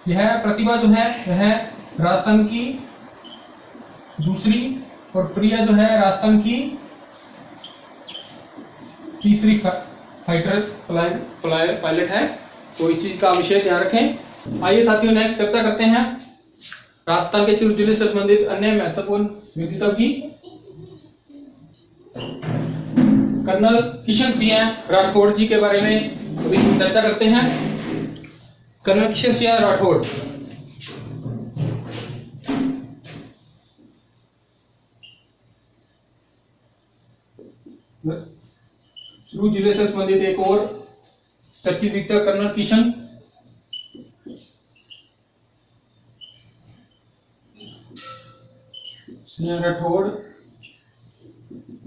यह प्रतिभा जो है वह राजस्थान की दूसरी, और प्रिया जो है राजस्थान की तीसरी फाइटर पायलट है। तो इस चीज का विषय ध्यान रखें। आइए साथियों नेक्स्ट चर्चा करते हैं राजस्थान के चूरू जिले से संबंधित अन्य महत्वपूर्ण व्यक्तित्व की। कर्नल किशन सिंह राठौड़ जी के बारे में अभी हम चर्चा करते हैं। कर्नल किशन सिंह राठौड़ चूरू जिले से संबंधित एक और चर्चित व्यक्ति कर्नल किशन सिंह राठौड़,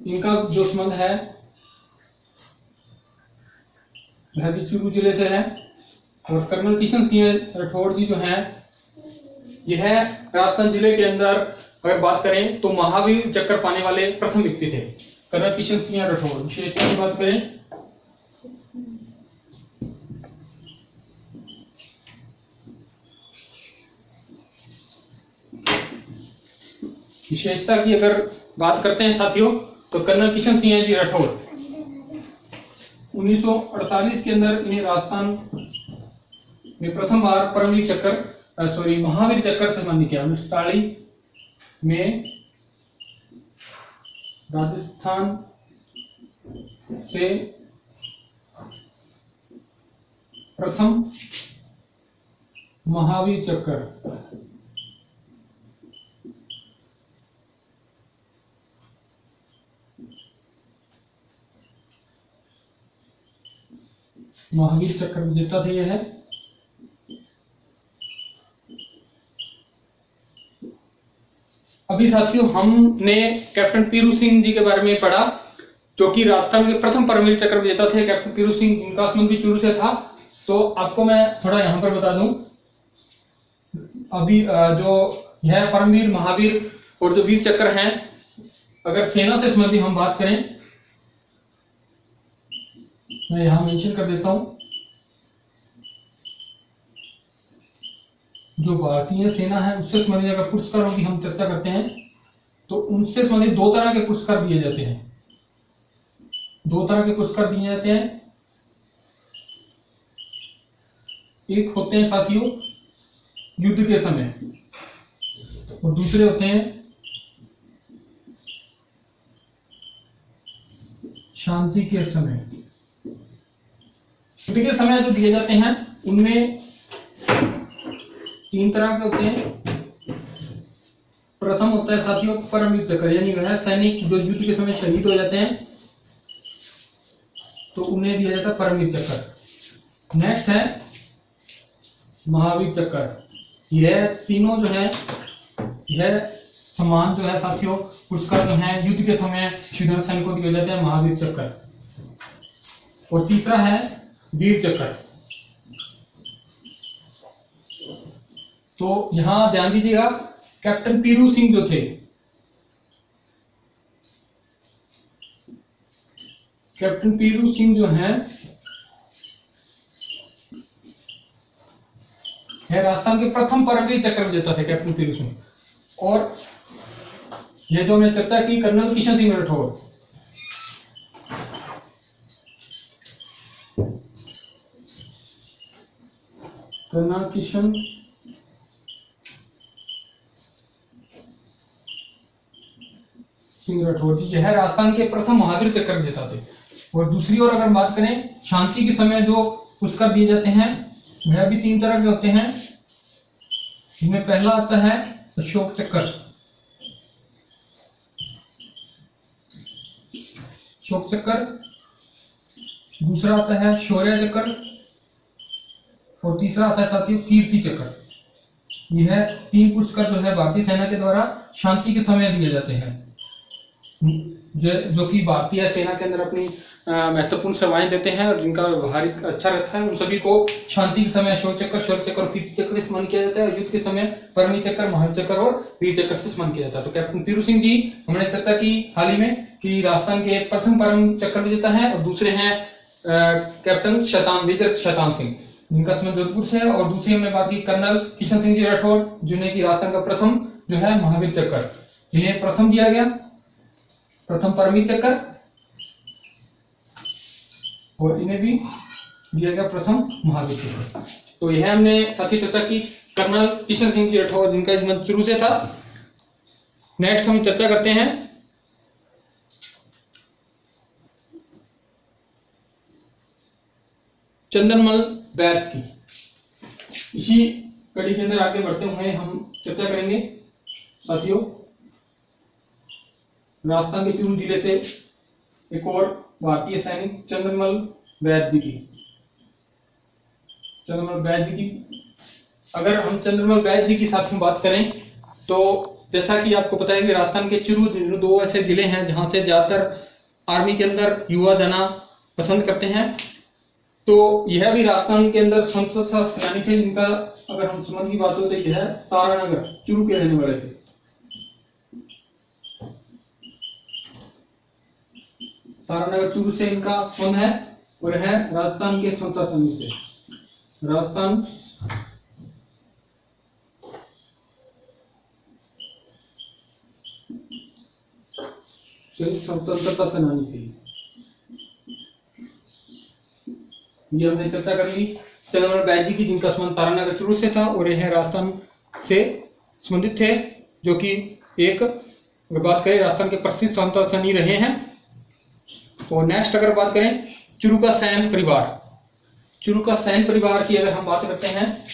इनका जो संबंध है वह भी चूरू जिले से है। और कर्नल किशन सिंह राठौड़ जी जो हैं, यह राजस्थान जिले के अंदर अगर बात करें तो महावीर चक्र पाने वाले प्रथम व्यक्ति थे। कर्नल किशन सिंह राठौड़। विशेषता की बात करें विशेषता की अगर बात करते हैं साथियों, तो कर्नल किशन सिंह जी राठौड़ 1948 के अंदर इन्हें राजस्थान में प्रथम बार परमवीर चक्र महावीर चक्र से सम्मानित किया। 1948 में राजस्थान से प्रथम महावीर चक्र विजेता थे। यह है अभी साथियों हमने कैप्टन पीरू सिंह जी के बारे में पढ़ा, जो कि राजस्थान के प्रथम परमवीर चक्र विजेता थे। कैप्टन पीरू सिंह, जिनका संबंध भी चूरू से था। तो आपको मैं थोड़ा यहां पर बता दूं, अभी जो यह परमवीर, महावीर और जो वीर चक्र हैं, अगर सेना से संबंधित हम बात करें, मैं यहां मेंशन कर देता हूं, जो भारतीय सेना है उससे संबंधित अगर पुरस्कारों की हम चर्चा करते हैं, तो उनसे संबंधित दो तरह के पुरस्कार दिए जाते हैं। दो तरह के पुरस्कार दिए जाते हैं। एक होते हैं साथियों युद्ध के समय, और दूसरे होते हैं शांति के समय। युद्ध के समय जो दिए जाते हैं उनमें तीन तरह के होते हैं। प्रथम होता है साथियों परमवीर चक्र, यानी वह सैनिक जो युद्ध के समय शहीद हो जाते हैं तो उन्हें दिया जाता है परमवीर चक्र। नेक्स्ट है महावीर चक्र। यह तीनों जो है, यह सम्मान जो है साथियों, पुरस्कार जो है युद्ध के समय शहीद सैनिकों को दिए जाते हैं, महावीर चक्र। और तीसरा है वीर चक्र। तो यहां ध्यान दीजिएगा, कैप्टन पीरू सिंह जो थे, कैप्टन पीरू सिंह जो हैं, यह राजस्थान के प्रथम परमवीर चक्र विजेता थे कैप्टन पीरू सिंह। और यह जो हमने चर्चा की कर्नल किशन सिंह राठौड़, कर्नल किशन सिंह राठौड़ जी, यह राजस्थान के प्रथम महावीर चक्र विजेता थे। और दूसरी ओर अगर बात करें शांति के समय जो पुरस्कार दिए जाते हैं, वह भी तीन तरह के होते हैं। इनमें पहला आता है अशोक चक्र। अशोक चक्र। दूसरा आता है शौर्य चक्र, और तीसरा आता है साथियों कीर्ति चक्र। यह तीन पुरस्कार जो है भारतीय सेना के द्वारा शांति के समय दिए जाते हैं, जो कि भारतीय सेना के अंदर अपनी महत्वपूर्ण सेवाएं देते हैं और जिनका व्यवहारिक अच्छा रहता है। उन सभी को शांति के समय अशोक चक्र, शौर्य चक्र और कीर्ति चक्र से सम्मान किया जाता है। युद्ध के समय परमवीर चक्र, महावीर चक्र और वीर चक्र से सम्मान किया जाता है। तो कैप्टन पीरू सिंह जी, हमने चर्चा की हाल ही में कि राजस्थान के प्रथम परम चक्र विजेता है, और दूसरे हैं कैप्टन मेजर शतान सिंह, जिनका संबंध जोधपुर से है। और दूसरी हमने बात की कर्नल किशन सिंह जी राठौड़, जिन्हें की राजस्थान का प्रथम जो है महावीर चक्र, इन्हें प्रथम दिया गया, प्रथम परमवीर चक्र, और इन्हें भी दिया गया प्रथम महावीर चक्र। तो यह हमने साथी चर्चा की कर्नल किशन सिंह जी राठौड़, जिनका संबंध शुरू से था। नेक्स्ट हम चर्चा करते हैं चंदनमल बैत की। इसी कड़ी के अंदर आगे बढ़ते हुए हम चर्चा करेंगे साथियों राजस्थान के चूरू जिले से एक और भारतीय सैनिक चंद्रमल बैत जी की। चंद्रमल बैत जी की, अगर हम चंद्रमल बैत जी की साथ में बात करें तो जैसा कि आपको पता है कि राजस्थान के चुरू दो ऐसे जिले हैं जहां से ज्यादातर आर्मी के अंदर युवा जाना पसंद करते हैं। तो यह भी राजस्थान के अंदर स्वतंत्रता सेनानी थे, जिनका अगर हम संबंध की बात हो तो यह तारानगर चुरू के रहने वाले थे। तारानगर चुरू से इनका संबंध है और यह राजस्थान के स्वतंत्रता सेनानी थे। राजस्थान से स्वतंत्रता सेनानी थे, ये हमने चर्चा कर ली। चंद्रमल बैजी की, जिनका संबंध तारानगर चुरू से था और यह राजस्थान से संबंधित थे, जो कि एक अगर बात करें राजस्थान के प्रसिद्ध स्वतंत्रता सेनानी रहे हैं। और नेक्स्ट अगर बात करें चुरू का सैन परिवार, चुरू का सैन परिवार की अगर हम बात करते हैं,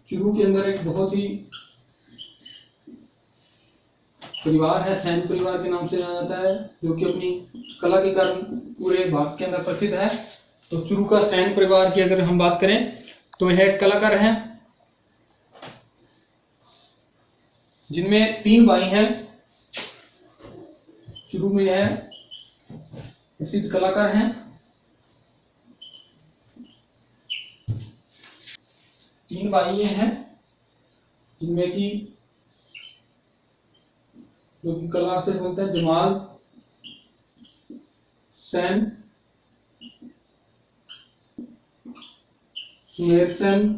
चुरू के अंदर एक बहुत ही परिवार है, सैन परिवार के नाम से जाना जाता है, जो कि अपनी कला के कारण पूरे भारत के अंदर प्रसिद्ध है। तो चुरू का सैन परिवार की अगर हम बात करें तो यह कलाकार हैं, जिनमें 3 भाई हैं। चुरू में यह प्रसिद्ध कलाकार हैं। 3 भाई हैं, जिनमें की जो कि कला से बोलते हैं, जमाल सेन, सुमेर सेन,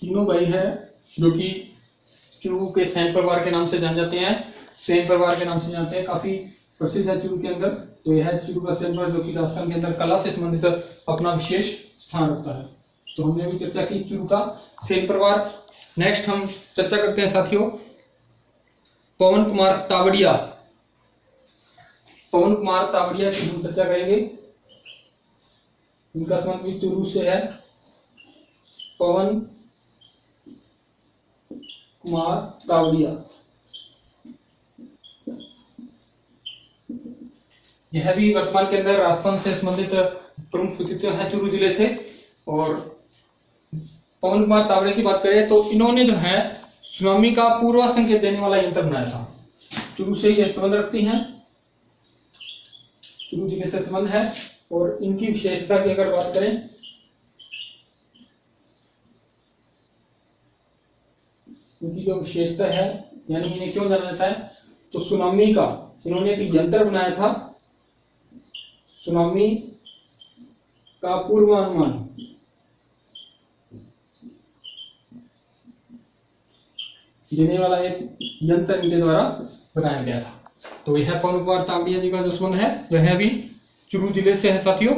तीनों भाई हैं, जो कि चुरू के सैन परिवार के नाम से जान जाते हैं। सैन परिवार के नाम से जानते हैं, काफी प्रसिद्ध है चुरू के अंदर। तो यह चुरू का सैन परिवार, जो कि राजस्थान के अंदर कला से संबंधित अपना विशेष स्थान रखता है। तो हमने भी चर्चा की चुरू का सैन परिवार। नेक्स्ट हम चर्चा करते हैं साथियों पवन कुमार तावड़िया। पवन कुमार तावड़िया की हम चर्चा करेंगे। इनका संबंध भी चुरू से है। पवन कुमार तावड़िया, यह भी वर्तमान के अंदर राजस्थान से संबंधित प्रमुख व्यक्तित्व है चुरू जिले से। और पवन कुमार तावड़े की बात करें तो इन्होंने जो है सुनामी का पूर्व संकेत देने वाला यंत्र बनाया था। चुरू से यह संबंध रखती हैं, चुरू जिले से संबंध है। और इनकी विशेषता की अगर बात करें, इनकी जो विशेषता है, यानी इन्हें क्यों जाना जाता है, तो सुनामी का इन्होंने एक यंत्र बनाया था, सुनामी का पूर्वानुमान देने वाला एक यंत्र इनके द्वारा बनाया गया था। तो यह पवन कुमार तावड़िया जी का जो संबंध है वह भी चुरू जिले से है साथियों।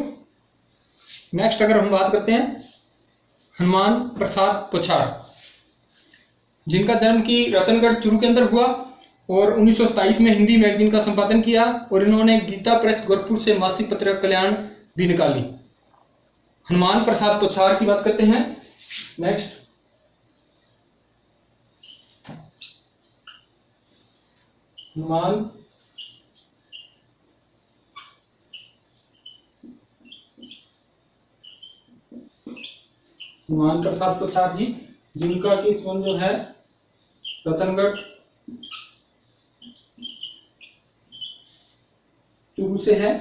नेक्स्ट अगर हम बात करते हैं हनुमान प्रसाद पोछार, जिनका जन्म की रतनगढ़ चुरू के अंदर हुआ और 1927 में हिंदी मैगजीन का संपादन किया। और इन्होंने गीता प्रेस गोरखपुर से मासिक पत्रिका कल्याण भी निकाली। हनुमान प्रसाद पोछार की बात करते हैं। नेक्स्ट हनुमान प्रसाद पोछार जी, जिनका की संबंध जो है रतनगढ़ चुरू से है।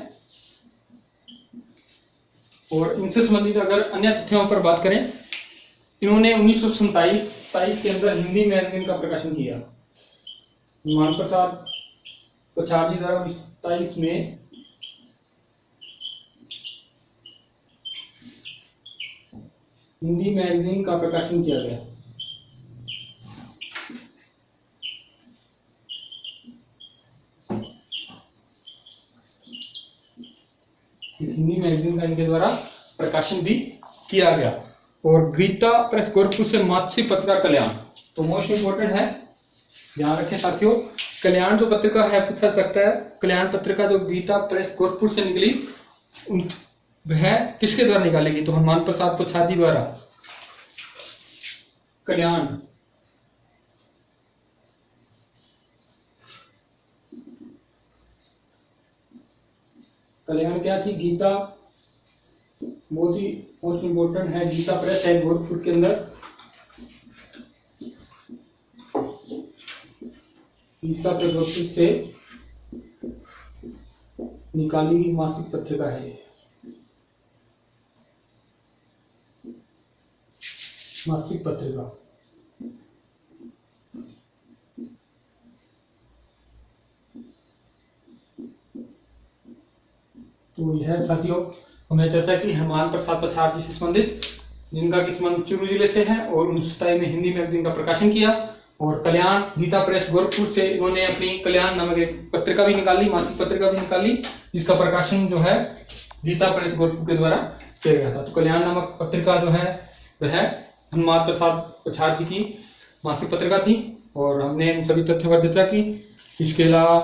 और इनसे संबंधित अगर अन्य तथ्यों पर बात करें, इन्होंने 1927 के अंदर हिंदी मैगजीन का प्रकाशन किया। हनुमान प्रसाद पोछार जी द्वारा 1927 में हिंदी मैगजीन का प्रकाशन किया गया। हिंदी मैगजीन का इनके द्वारा प्रकाशन भी किया गया। और गीता प्रेस गोरखपुर से मासिक पत्रिका कल्याण, तो मोस्ट इंपोर्टेंट है, ध्यान रखें साथियों। कल्याण जो पत्रिका है पूछा सकता है, कल्याण पत्रिका जो गीता प्रेस गोरखपुर से निकली वह किसके द्वारा निकालेगी, तो हनुमान प्रसाद पोछार जी द्वारा। कल्याण कल्याण क्या थी? गीता, बहुत ही मोस्ट इम्पोर्टेंट है। गीता प्रेस है गोरखपुर के अंदर। गीता प्रेस से निकाली गई मासिक पत्रिका है ये। मासिक पत्रिका तो यह साथियों हमने चर्चा की हेमान प्रसाद पछाड़ जी से संबंधित, जिनका कि संबंध चूरू जिले से है और 1927 में हिंदी मैगजीन का प्रकाशन किया। और कल्याण गीता प्रेस गोरखपुर से इन्होंने अपनी कल्याण नामक एक पत्रिका भी निकाली, मासिक पत्रिका भी निकाली, जिसका प्रकाशन जो है गीता प्रेस गोरखपुर के द्वारा किया गया था। तो कल्याण नामक पत्रिका जो है वह हेमान प्रसाद पछाड़ जी की मासिक पत्रिका थी और हमने इन सभी तथ्यों पर चर्चा की। इसके अलावा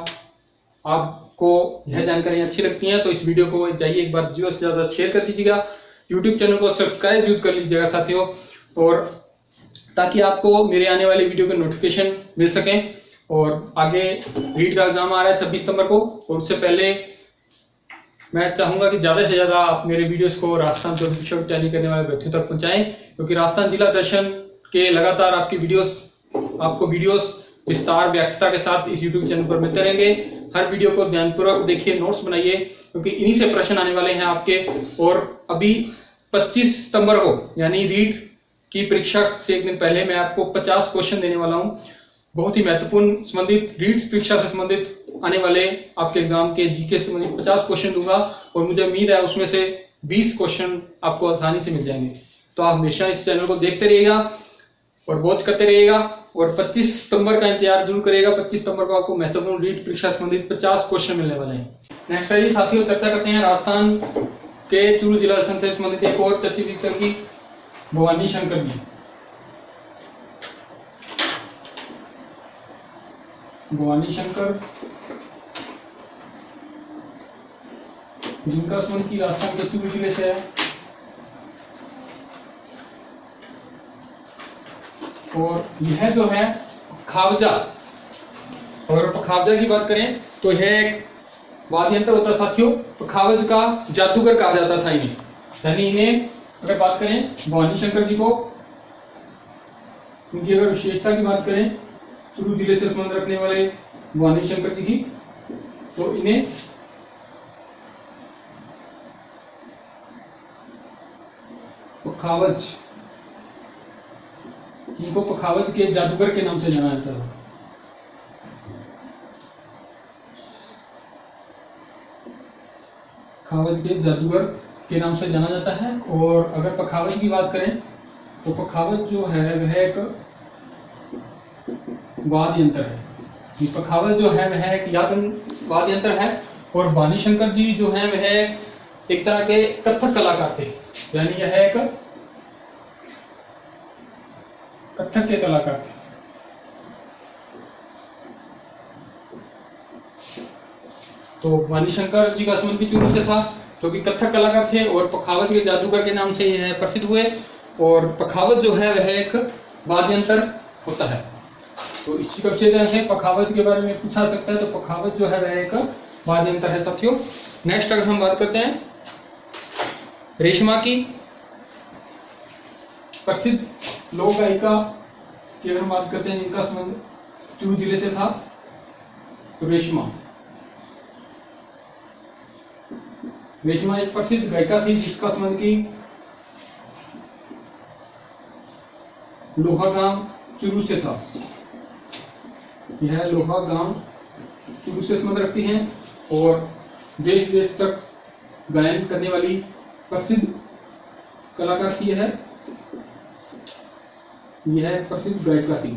आपको यह जानकारी अच्छी लगती है तो इस वीडियो को जाइए एक बार ज्यादा से ज्यादा शेयर कर दीजिएगा। यूट्यूब चैनल को सब्सक्राइब जरूर कर लीजिएगा साथियों, और ताकि आपको मेरे आने वाले वीडियो के नोटिफिकेशन मिल सके। और आगे रीट का एग्जाम आ रहा है 26 सितंबर को, और उससे पहले मैं चाहूंगा कि ज्यादा से ज्यादा आप मेरे वीडियोस को राजस्थान ज्योतिष विश्वविद्यालय करने वाले व्यक्तियों तक पहुंचाएं, क्योंकि राजस्थान जिला दर्शन के लगातार आपको वीडियोस विस्तार व्याख्या के साथ इस यूट्यूब चैनल पर मिलते रहेंगे। हर वीडियो को ध्यानपूर्वक देखिए, नोट्स बनाइए, क्योंकि इन्हीं से प्रश्न आने वाले हैं आपके। और अभी 25 सितंबर को यानी रीट की परीक्षा से एक दिन पहले मैं आपको 50 क्वेश्चन देने वाला हूं, बहुत ही महत्वपूर्ण संबंधित रीट परीक्षा से संबंधित आने वाले आपके एग्जाम के जीके से संबंधित 50 क्वेश्चन दूंगा, और मुझे उम्मीद है उसमें से 20 क्वेश्चन आपको आसानी से मिल जाएंगे। तो आप हमेशा इस चैनल को देखते रहिएगा और वॉच करते रहिएगा, और 25 सितंबर का इंतजार जरूर करिएगा। 25 सितंबर को आपको महत्वपूर्ण रीट परीक्षा संबंधित 50 क्वेश्चन मिलने वाले हैं। नेक्स्ट आइए साथियों चर्चा करते हैं राजस्थान के चूरू जिला से संबंधित एक और चर्चित की भवानी शंकर जी। भवानी शंकर जिनका संबंध की राजस्थान के चूरू जिले से है, और यह जो है पखावजा, और पखावजा की बात करें तो यह एक वाद्य यंत्र होता है साथियों। पखावज का जादूगर कहा जाता था इन्हें, यानी इन्हें अगर बात करें भवानी शंकर जी को, उनकी अगर विशेषता की बात करें चूरू जिले से संबंध रखने वाले भवानी शंकर जी की, तो इन्हें पखावज, इनको पखावज के जादूगर के नाम से जाना जाता है। पखावज के जादूगर के नाम से जाना जाता है। और अगर पखावज की बात करें तो पखावज जो है वह एक वाद्य यंत्र है। ये पखावज जो है वह एक वाद्य यंत्र है। और भवानी शंकर जी जो है वह एक तरह के कथक कलाकार थे, यानी यह एक कथक के कलाकार थे। तो भवानी शंकर जी का संबंध भी चूरू से था, जो कि कथक कलाकार थे, और पखावज के जादूगर के नाम से यह प्रसिद्ध हुए। और पखावज जो है वह एक वाद्य यंत्र होता है। तो इसी का विषय है, पखावज के बारे में पूछा सकता है, तो पखावज जो है वह एक वाद्य यंत्र है साथियों। नेक्स्ट अगर हम बात करते हैं रेशमा की, प्रसिद्ध लोक गायिका की अगर हम बात करते हैं जिनका संबंध चूरू जिले से था, तो रेशमा एक प्रसिद्ध गायिका थी जिसका संबंध की लोहा गांव चूरू से था। यह लोहा गांव चूरू से संबंध रखती हैं और देश विदेश तक गायन करने वाली प्रसिद्ध कलाकार थी। यह प्रसिद्ध गायिका थी।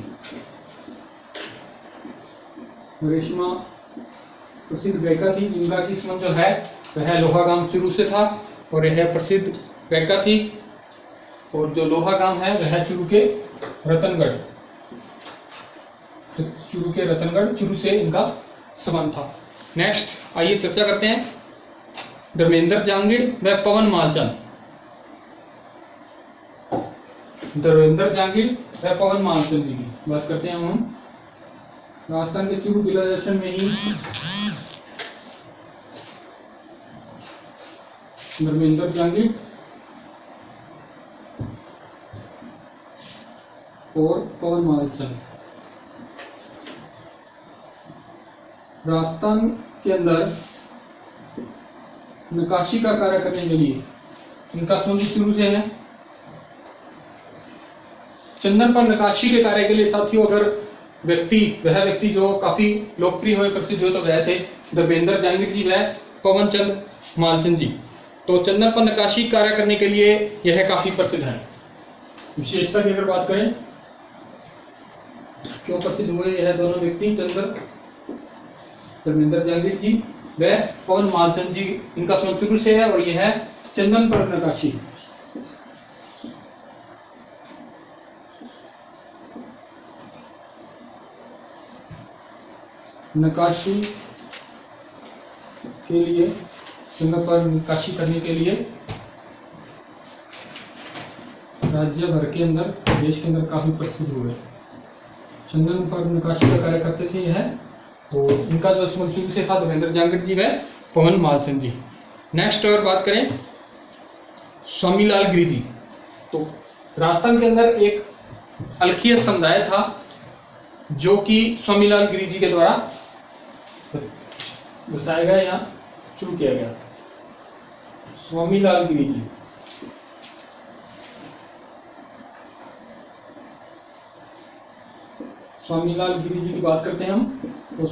रेशमा प्रसिद्ध गायिका थी जिनका की संबंध जो है वह लोहा गांव चूरू से था, और यह प्रसिद्ध गायिका थी। और जो लोहा गांव है वह चूरू के रतनगढ़ चूरू से इनका संबंध था। नेक्स्ट आइए चर्चा करते हैं धर्मेंद्र जांगिड़ व पवन मालचंद। धर्मेंद्र जांगिड़ व पवन मालचंद जी की बात करते हैं हम। राजस्थान के चूरू जिला दर्शन में ही धर्मेंद्र जहांगीर और पवन मालचंद। राजस्थान के अंदर नक्काशी का कार्य करने के लिए इनका संबंध शुरू से है। चंदन पर नक्काशी के कार्य के लिए साथियों अगर वह व्यक्ति जो काफी लोकप्रिय हुए, प्रसिद्ध हुए, तो वह थे धर्मेंद्र जहांगीर जी व पवन चंद मालचंद जी। तो चंदन पर नक्काशी कार्य करने के लिए यह काफी प्रसिद्ध है। विशेषता की अगर बात करें, क्यों प्रसिद्ध हुए यह दोनों व्यक्ति, धर्मेंद्र जहांगीर जी व पवन मालचंद जी, इनका संबंध शुरू से है और यह है चंदन पर नक्काशी। नक्काशी के लिए, चंदन पर नक्काशी करने के लिए राज्य भर के अंदर, देश के अंदर काफी प्रसिद्ध हुए। चंदन पर नक्काशी का कार्य करते थे यह, तो इनका जो संबंध शुरू से था धर्मेंद्र जहांगीर जी व पवन मालचंद जी। नेक्स्ट अगर बात करें स्वामीलाल गिरी जी, तो राजस्थान के अंदर एक अलखिया समुदाय था जो कि स्वामीलाल गिरी जी के द्वारा बसाया गया या शुरू किया गया। स्वामीलाल गिरी जी, स्वामीलाल गिरी जी की बात करते हैं हम, तो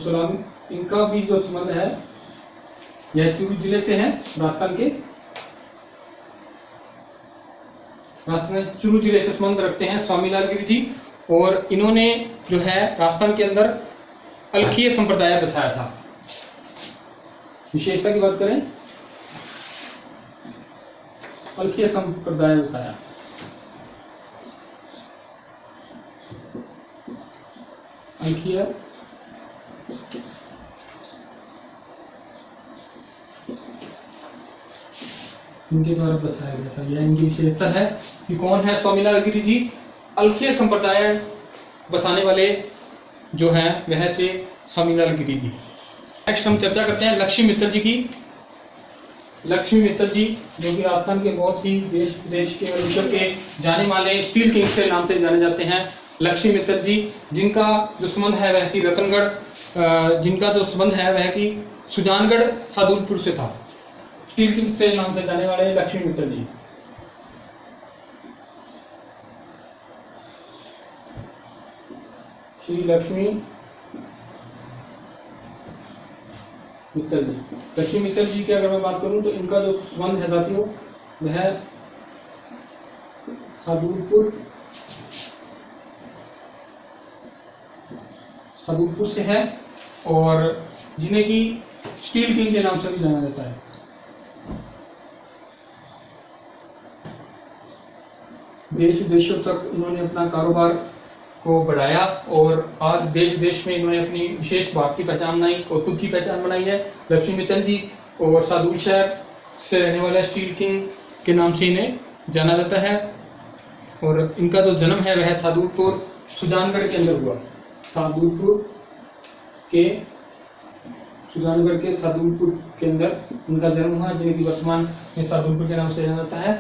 इनका भी जो संबंध है यह चूरू जिले से है। राजस्थान में चूरू जिले से संबंध रखते हैं स्वामीलाल गिरी जी, और इन्होंने जो है राजस्थान के अंदर अलखीय संप्रदाय बसाया था। विशेषता की बात करें, अलखीय संप्रदाय बसाया। अलखीय इनके द्वारा बसाया गया था। यह इनकी विशेषता है कि कौन है स्वामीलाल गिरी जी, अलखीय संप्रदाय बसाने वाले जो हैं वह थे स्वामीलाल गिरी जी। नेक्स्ट हम चर्चा करते हैं लक्ष्मी मित्तल जी की। लक्ष्मी मित्तल जी जो कि राजस्थान के बहुत ही देश विदेश के और विश्व के जाने माने स्टील किंग्स के नाम से जाने जाते हैं। लक्ष्मी मित्तल जी, जिनका जो संबंध है वह कि रतनगढ़, जिनका जो संबंध है वह कि सुजानगढ़ सादुलपुर से था। स्टील किंग्स के नाम से जाने वाले लक्ष्मी मित्तल जी। श्री लक्ष्मी मित्तल जी। लक्ष्मी मित्तल जी की अगर मैं बात करूं तो इनका जो संबंध है साथियों वह सादुलपुर से है, और जिन्हें की स्टील किंग के नाम से भी जाना जाता है। देश विदेशों तक इन्होंने अपना कारोबार को बढ़ाया और आज देश विदेश में इन्होंने अपनी विशेष बात की पहचान बनाई और खुद की पहचान बनाई है। लक्ष्मी मित्तल जी और सादुल शहर से रहने वाले स्टील किंग के नाम से इन्हें जाना जाता है, और इनका जो जन्म है वह सादुलपुर सुजानगढ़ के अंदर हुआ। सुजानगढ़ के सादुलपुर के अंदर उनका जन्म हुआ, जिन्हें की वर्तमान में सादुलपुर के नाम से जाना जाता है।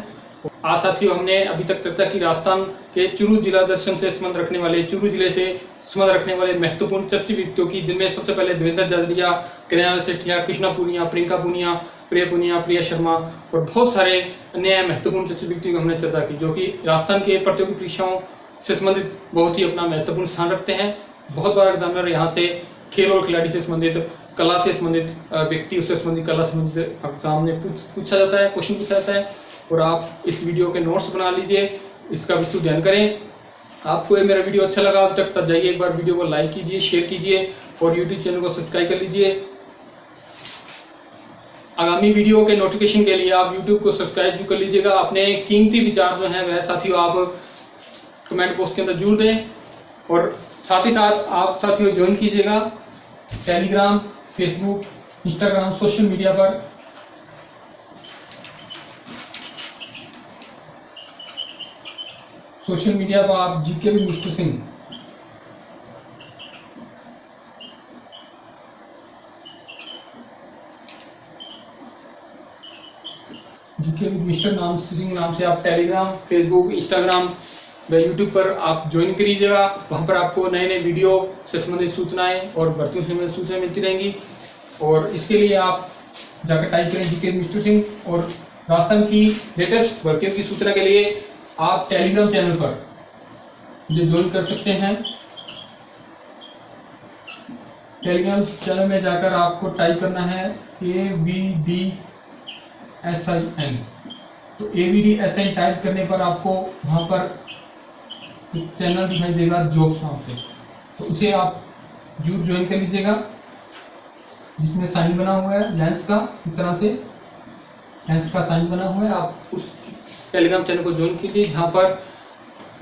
आज साथियों हमने अभी तक चर्चा की राजस्थान के चूरू जिला दर्शन से संबंध रखने वाले, चूरू जिले से संबंध रखने वाले महत्वपूर्ण चर्चित व्यक्तियों की, जिनमें सबसे पहले देवेंद्र जरदिया, कल्याण सेठिया, कृष्णा पूनिया, प्रियंका पूनिया, प्रिय पूनिया, प्रिया शर्मा और बहुत सारे अन्य महत्वपूर्ण चर्चित व्यक्तियों की हमने चर्चा की, जो कि राजस्थान के प्रतियोगी परीक्षाओं से संबंधित बहुत ही अपना महत्वपूर्ण स्थान रखते हैं। बहुत बार एग्जामिनर यहाँ से खेल और खिलाड़ी से संबंधित, कला से संबंधित व्यक्ति, उससे संबंधित कला से संबंधित एग्जाम में पूछा जाता है, क्वेश्चन पूछा जाता है। और आप इस वीडियो के नोट्स बना लीजिए, इसका विस्तृत ध्यान करें। आपको ये मेरा वीडियो अच्छा लगा अब तक, तब जाइए एक बार वीडियो को लाइक कीजिए, शेयर कीजिए और यूट्यूब चैनल को सब्सक्राइब कर लीजिए। आगामी वीडियो के नोटिफिकेशन के लिए आप यूट्यूब को सब्सक्राइब भी कर लीजिएगा। अपने कीमती विचार जो है वह साथियों आप कमेंट बॉक्स के अंदर जरूर दें, और साथ ही साथ आप साथियों ज्वाइन कीजिएगा Telegram, Facebook, Instagram, social media पर। सोशल मीडिया पर आप GK with mister Singh with mister नाम सिंह नाम से आप टेलीग्राम, फेसबुक, इंस्टाग्राम व यूट्यूब पर आप ज्वाइन करिएगा। वहाँ पर आपको नए नए वीडियो से संबंधित सूचनाएं और भर्तियों से संबंधित सूचनाएं मिलती रहेंगी। और इसके लिए आप जाकर टाइप करें जीके मिस्टर सिंह। और राजस्थान की लेटेस्ट भर्तियों की सूचना के लिए आप टेलीग्राम चैनल पर मुझे ज्वाइन कर सकते हैं। टेलीग्राम चैनल में जाकर आपको टाइप करना है AVDSIN। तो AVDSIN टाइप करने पर आपको वहाँ पर एक चैनल दिखाई देगा जॉब्स नाम से, तो उसे आप जरूर ज्वाइन कर लीजिएगा, जिसमें साइन बना हुआ है लेंस का, इस तरह से लेंस का साइन बना हुआ है। आप उस टेलीग्राम चैनल को ज्वाइन कीजिए, जहाँ पर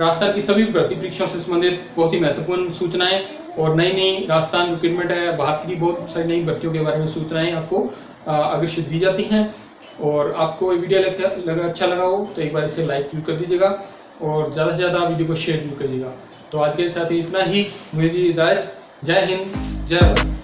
राजस्थान की सभी भर्ती परीक्षाओं से संबंधित बहुत ही महत्वपूर्ण सूचनाएं और नई नई राजस्थान रिक्रूटमेंट है, भारत की बहुत सारी नई भर्तियों के बारे में सूचनाएं आपको अग्रसित दी जाती हैं। और आपको ये वीडियो अच्छा लगा हो तो एक बार इसे लाइक जरूर कर दीजिएगा और ज़्यादा से ज़्यादा वीडियो को शेयर जरूर करिएगा। तो आज के साथ इतना ही, मुझे दी हिदायत। जय हिंद, जय भारत।